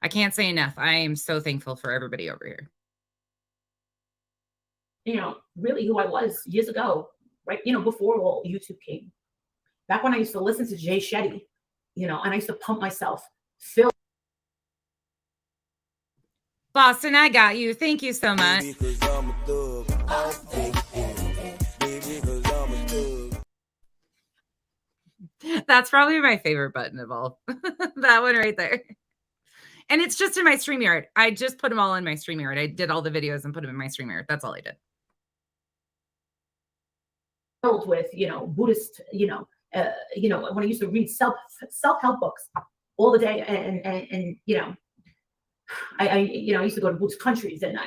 I can't say enough. I am so thankful for everybody over here. Really who I was years ago, right? Before all YouTube came. Back when I used to listen to Jay Shetty, and I used to pump myself. Phil. Boston, I got you. Thank you so much. That's probably my favorite button of all. That one right there. And it's just in my StreamYard. I just put them all in my StreamYard. I did all the videos and put them in my StreamYard. That's all I did. Filled with, Buddhist, when I used to read self-help books all the day, and I used to go to Buddhist countries, and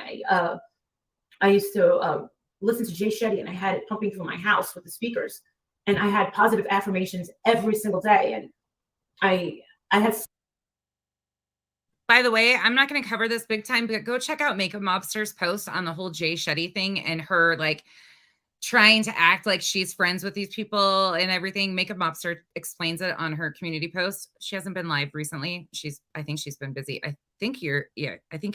I used to listen to Jay Shetty, and I had it pumping through my house with the speakers, and I had positive affirmations every single day, and I had. By the way, I'm not going to cover this big time, but go check out Makeup Mobster's post on the whole Jay Shetty thing and her trying to act like she's friends with these people and everything. Makeup Mobster explains it on her community post. She hasn't been live recently. I think she's been busy. I think you're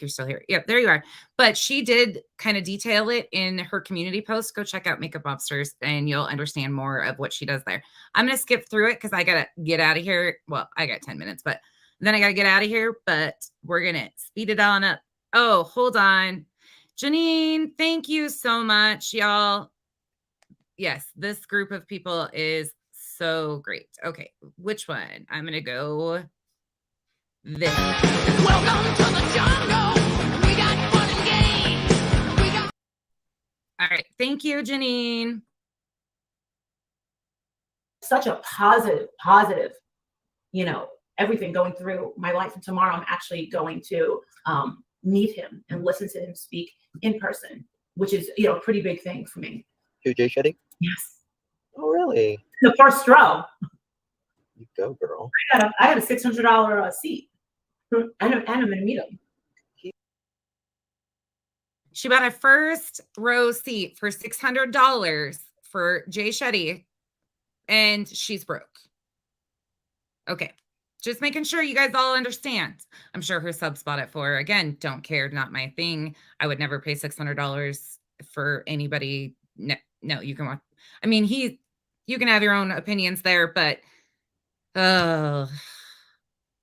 still here. Yep, there you are. But she did kind of detail it in her community post. Go check out Makeup Mobsters and you'll understand more of what she does there. I'm going to skip through it because I got to get out of here. Well, I got 10 minutes, but then I got to get out of here, but we're going to speed it on up. Oh, hold on. Janine, thank you so much, y'all. Yes, this group of people is so great. Okay, which one? I'm gonna go this. Welcome to the jungle. We got fun and games. We got All right, thank you, Janine. Such a positive, everything going through my life. And tomorrow I'm actually going to meet him and listen to him speak in person, which is, a pretty big thing for me. Who, Jay Shetty? Yes. Oh, really? The first row. You go, girl. I had a $600 seat. And I'm going to meet him. She bought a first row seat for $600 for Jay Shetty, and she's broke. Okay. Just making sure you guys all understand. I'm sure her subs bought it for her. Again, don't care, not my thing. I would never pay $600 for anybody. No, you can watch. I mean, you can have your own opinions there, but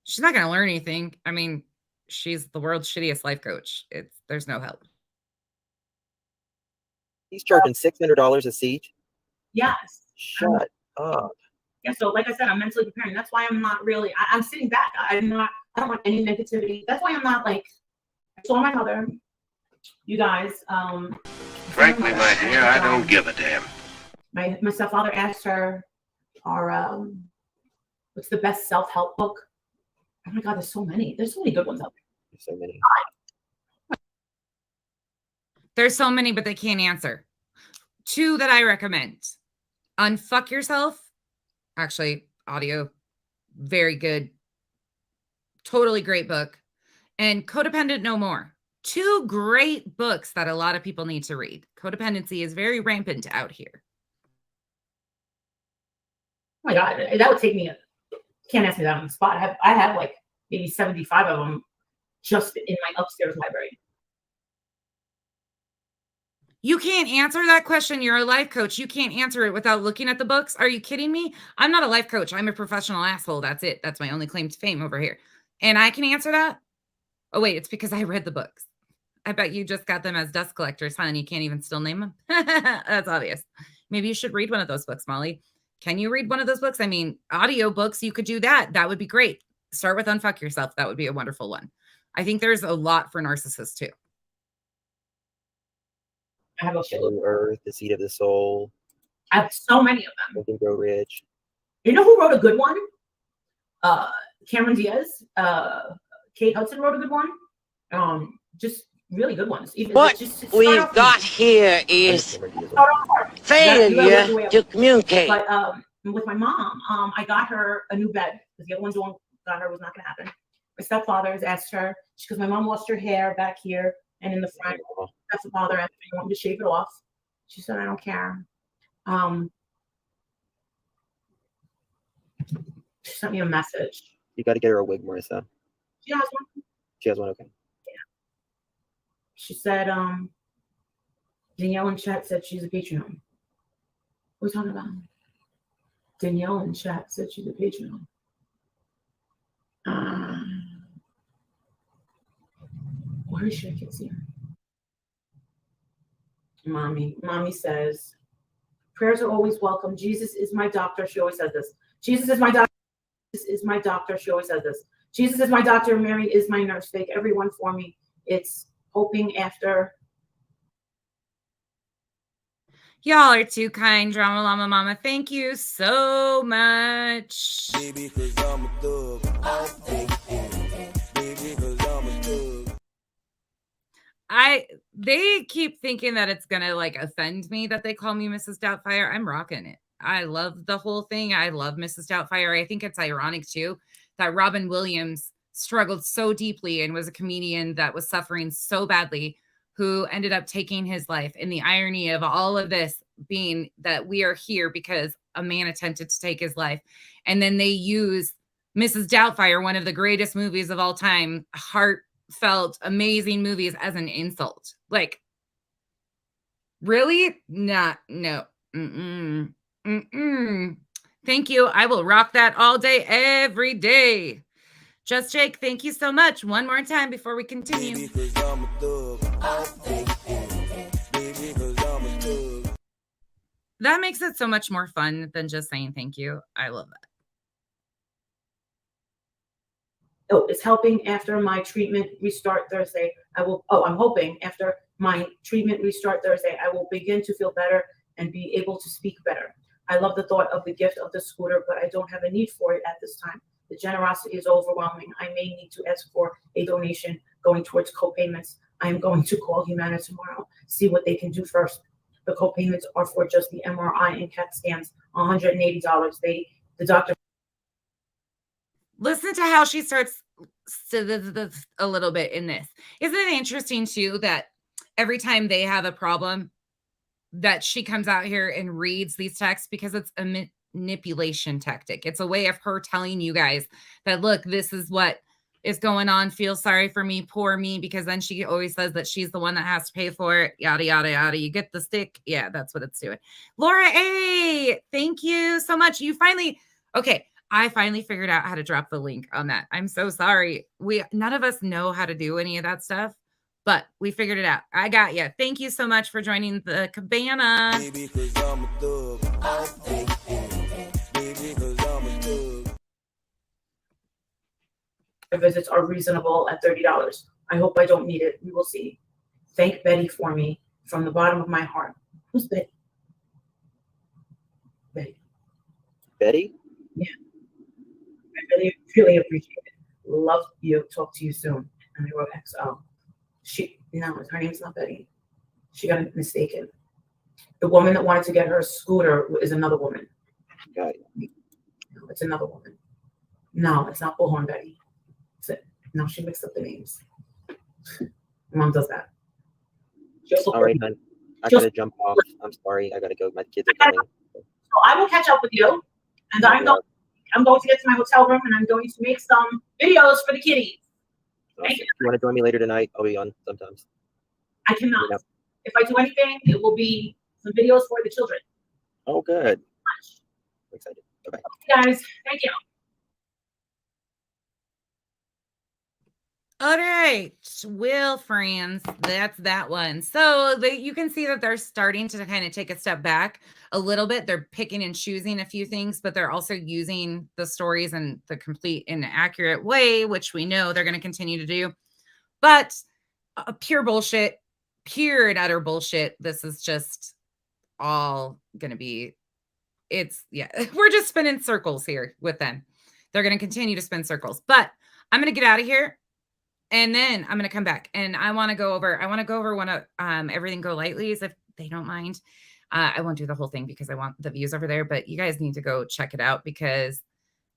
she's not going to learn anything. I mean, she's the world's shittiest life coach. There's no help. He's charging $600 a seat? Yes. Shut up. Yeah, so like I said, I'm mentally preparing. That's why I'm not really, I'm sitting back. I don't want any negativity. That's why I'm not like, I saw my mother, you guys. Frankly, my dear, I don't give a damn. My stepfather asked her, what's the best self-help book? Oh my God, there's so many. There's so many good ones out there. There's so many. There's so many, but they can't answer. 2 that I recommend. Unfuck Yourself. Actually, audio, very good. Totally great book. And Codependent No More. 2 great books that a lot of people need to read. Codependency is very rampant out here. Oh my God, that would take me, can't ask me that on the spot. I have like maybe 75 of them just in my upstairs library. You can't answer that question. You're a life coach. You can't answer it without looking at the books. Are you kidding me? I'm not a life coach. I'm a professional asshole. That's it. That's my only claim to fame over here. And I can answer that? Oh, wait, it's because I read the books. I bet you just got them as dust collectors, huh? And you can't even still name them? That's obvious. Maybe you should read one of those books, Molly. Can you read one of those books? I mean, audio books, you could do that. That would be great. Start with Unfuck Yourself. That would be a wonderful one. I think there's a lot for narcissists, too. I have a Blue Earth, The Seed of the Soul. I have so many of them. Think and Grow Rich. You know who wrote a good one? Cameron Diaz. Kate Hudson wrote a good one. Just really good ones. Even What just we've got here is failure to communicate. But with my mom, I got her a new bed because the other ones got her was not going to happen. My stepfather has asked her because my mom lost her hair back here and in the front. That's the father asked me, I want me to shave it off. She said, I don't care. She sent me a message. You got to get her a wig, Marissa. She has one. She has one, okay. Yeah. She said, Danielle in chat said she's a Patreon. What are we talking about? Danielle in chat said she's a Patreon. Where is she? I can't see her. Mommy says, prayers are always welcome. Jesus is my doctor. She always says this. Jesus is my doctor. Jesus is my doctor. She always says this. Jesus is my doctor. Mary is my nurse. Thank everyone for me. It's hoping after. Y'all are too kind, Drama Llama Mama. Thank you so much. Baby, 'cause I'm a thug. Baby, 'cause I'm a thug. They keep thinking that it's gonna like offend me that they call me Mrs. Doubtfire. I'm rocking it. I love the whole thing. I love Mrs. Doubtfire. I think it's ironic too that Robin Williams struggled so deeply and was a comedian that was suffering so badly, who ended up taking his life. And the irony of all of this being that we are here because a man attempted to take his life. And then they use Mrs. Doubtfire, one of the greatest movies of all time, heartfelt, amazing movies, as an insult. Like, really? No. Thank you. I will rock that all day, every day. Just Jake, thank you so much. One more time before we continue. Baby, 'cause I'm a thug. Baby, 'cause I'm a thug. That makes it so much more fun than just saying thank you. I love that. Oh, it's helping after my treatment restart Thursday. I'm hoping after my treatment restart Thursday, I will begin to feel better and be able to speak better. I love the thought of the gift of the scooter, but I don't have a need for it at this time. The generosity is overwhelming. I may need to ask for a donation going towards co-payments. I am going to call Humana tomorrow, see what they can do first. The co-payments are for just the MRI and CAT scans, $180. The doctor. Listen to how she starts a little bit in this. Isn't it interesting too that every time they have a problem, that she comes out here and reads these texts because it's a manipulation tactic. It's a way of her telling you guys that, look, this is what is going on. Feel sorry for me, poor me, because then she always says that she's the one that has to pay for it. Yada, yada, yada. You get the stick. Yeah, that's what it's doing. Laura A, thank you so much. Okay. I finally figured out how to drop the link on that. I'm so sorry. None of us know how to do any of that stuff, but we figured it out. I got you. Thank you so much for joining the cabana. Baby, 'cause I'm a thug. Baby, 'cause I'm a thug. Visits are reasonable at $30. I hope I don't need it. We will see. Thank Betty for me from the bottom of my heart. Who's Betty? Betty? Yeah. I really, really appreciate it. Love you. Talk to you soon. And I wrote XO. Her name's not Betty. She got mistaken. The woman that wanted to get her a scooter is another woman. Got it. No, it's another woman. No, it's not Bullhorn Betty. No, she mixed up the names. Mom does that. All right, hon. I gotta jump off. I'm sorry. I gotta go. My kids are coming. So I will catch up with you, and I'm going to get to my hotel room, and I'm going to make some videos for the kitties. Awesome. If you want to join me later tonight, I'll be on sometimes. I cannot. Yeah. If I do anything, it will be some videos for the children. Oh, good. I'm excited. Bye-bye. Okay, guys, thank you. All right, Will friends, that's that one. So you can see that they're starting to kind of take a step back a little bit. They're picking and choosing a few things, but they're also using the stories in the complete and accurate way, which we know they're going to continue to do. But pure bullshit, pure and utter bullshit. This is just all going to be, we're just spinning circles here with them. They're going to continue to spin circles, but I'm going to get out of here. And then I'm going to come back and I want to go over one of Everything Go Lightly's, if they don't mind. I won't do the whole thing because I want the views over there, but you guys need to go check it out because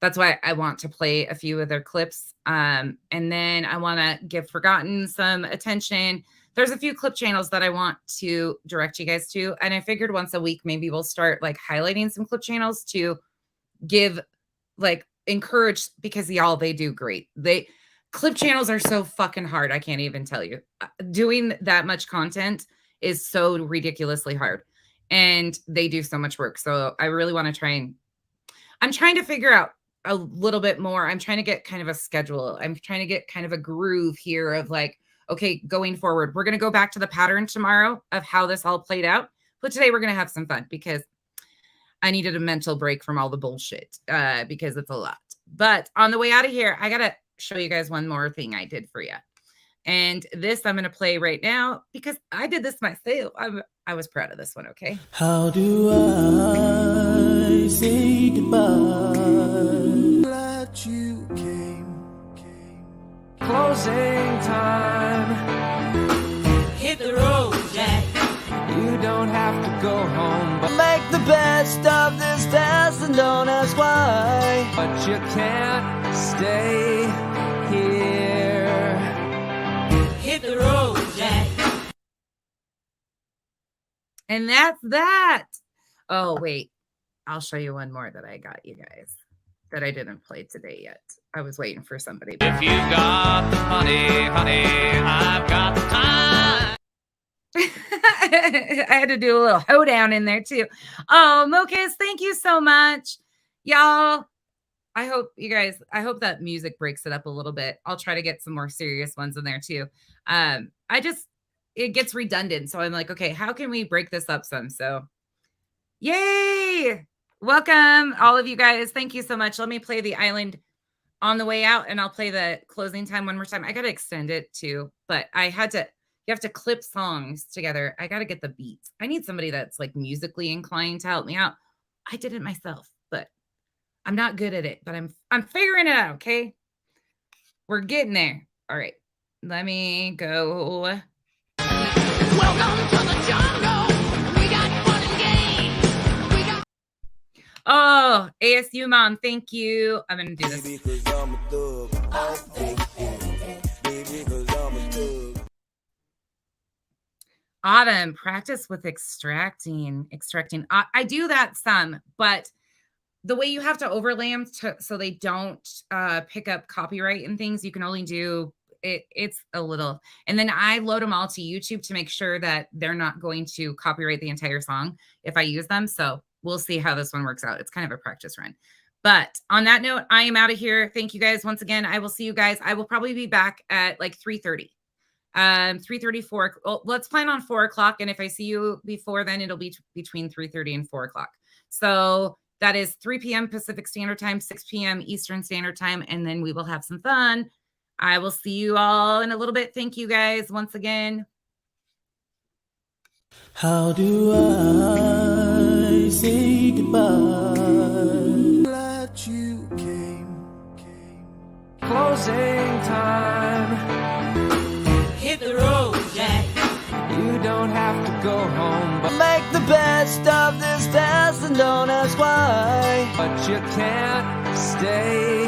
that's why I want to play a few of their clips. And then I want to give Forgotten some attention. There's a few clip channels that I want to direct you guys to. And I figured once a week, maybe we'll start like highlighting some clip channels to give encourage, because y'all, they do great. Clip channels are so fucking hard. I can't even tell you. Doing that much content is so ridiculously hard. And they do so much work. So I really want to I'm trying to figure out a little bit more. I'm trying to get kind of a schedule. I'm trying to get kind of a groove here of okay, going forward, we're going to go back to the pattern tomorrow of how this all played out. But today we're going to have some fun because I needed a mental break from all the bullshit because it's a lot. But on the way out of here, I got to show you guys one more thing I did for you. And this I'm going to play right now because I did this myself. I was proud of this one, okay? How do I say goodbye? Glad you came. Closing time. Hit the road, Jack. You don't have to go home, but Make the best of this test and don't ask why. you can't stay here. Hit the road, Jack. And that's that. Oh, wait. I'll show you one more that I got you guys that I didn't play today yet. I was waiting for somebody. If you got the money, honey, I've got the time. I had to do a little hoedown in there too. Oh, Mokas, thank you so much. Y'all, I hope that music breaks it up a little bit. I'll try to get some more serious ones in there too. It gets redundant. So I'm like, okay, how can we break this up some? So Yay! Welcome, all of you guys. Thank you so much. Let me play the island on the way out, and I'll play the closing time one more time. I got to extend it too, but I had to. You have to clip songs together. I got to get the beats. I need somebody that's like musically inclined to help me out. I did it myself, but I'm not good at it. But I'm figuring it out. Okay, we're getting there. All right, let me go. Welcome to the jungle. We got fun and games. We got Oh, ASU mom, thank you. I'm gonna do this. Baby, 'cause I'm a thug. Baby, 'cause I'm a thug. Autumn, practice with extracting. I do that some, but the way you have to overlay them so they don't pick up copyright and things, you can only do it. It's a little, and then I load them all to YouTube to make sure that they're not going to copyright the entire song if I use them. So we'll see how this one works out. It's kind of a practice run. But on that note, I am out of here. Thank you guys once again. I will see you guys. I will probably be back at like 3:30. 3:34. Well, let's plan on 4 o'clock. And if I see you before then, it'll be between 3:30 and 4 o'clock. So that is 3 p.m. Pacific Standard Time, 6 p.m. Eastern Standard Time. And then we will have some fun. I will see you all in a little bit. Thank you guys once again. How do I say goodbye? Glad you came. Closing time. Hit the road, Jack. You don't have to go home, Make the best of this test and don't ask why. but you can't stay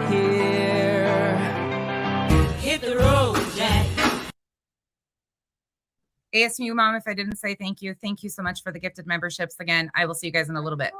here. Hit the road, Jack. ASMU mom, if I didn't say thank you so much for the gifted memberships. Again, I will see you guys in a little bit.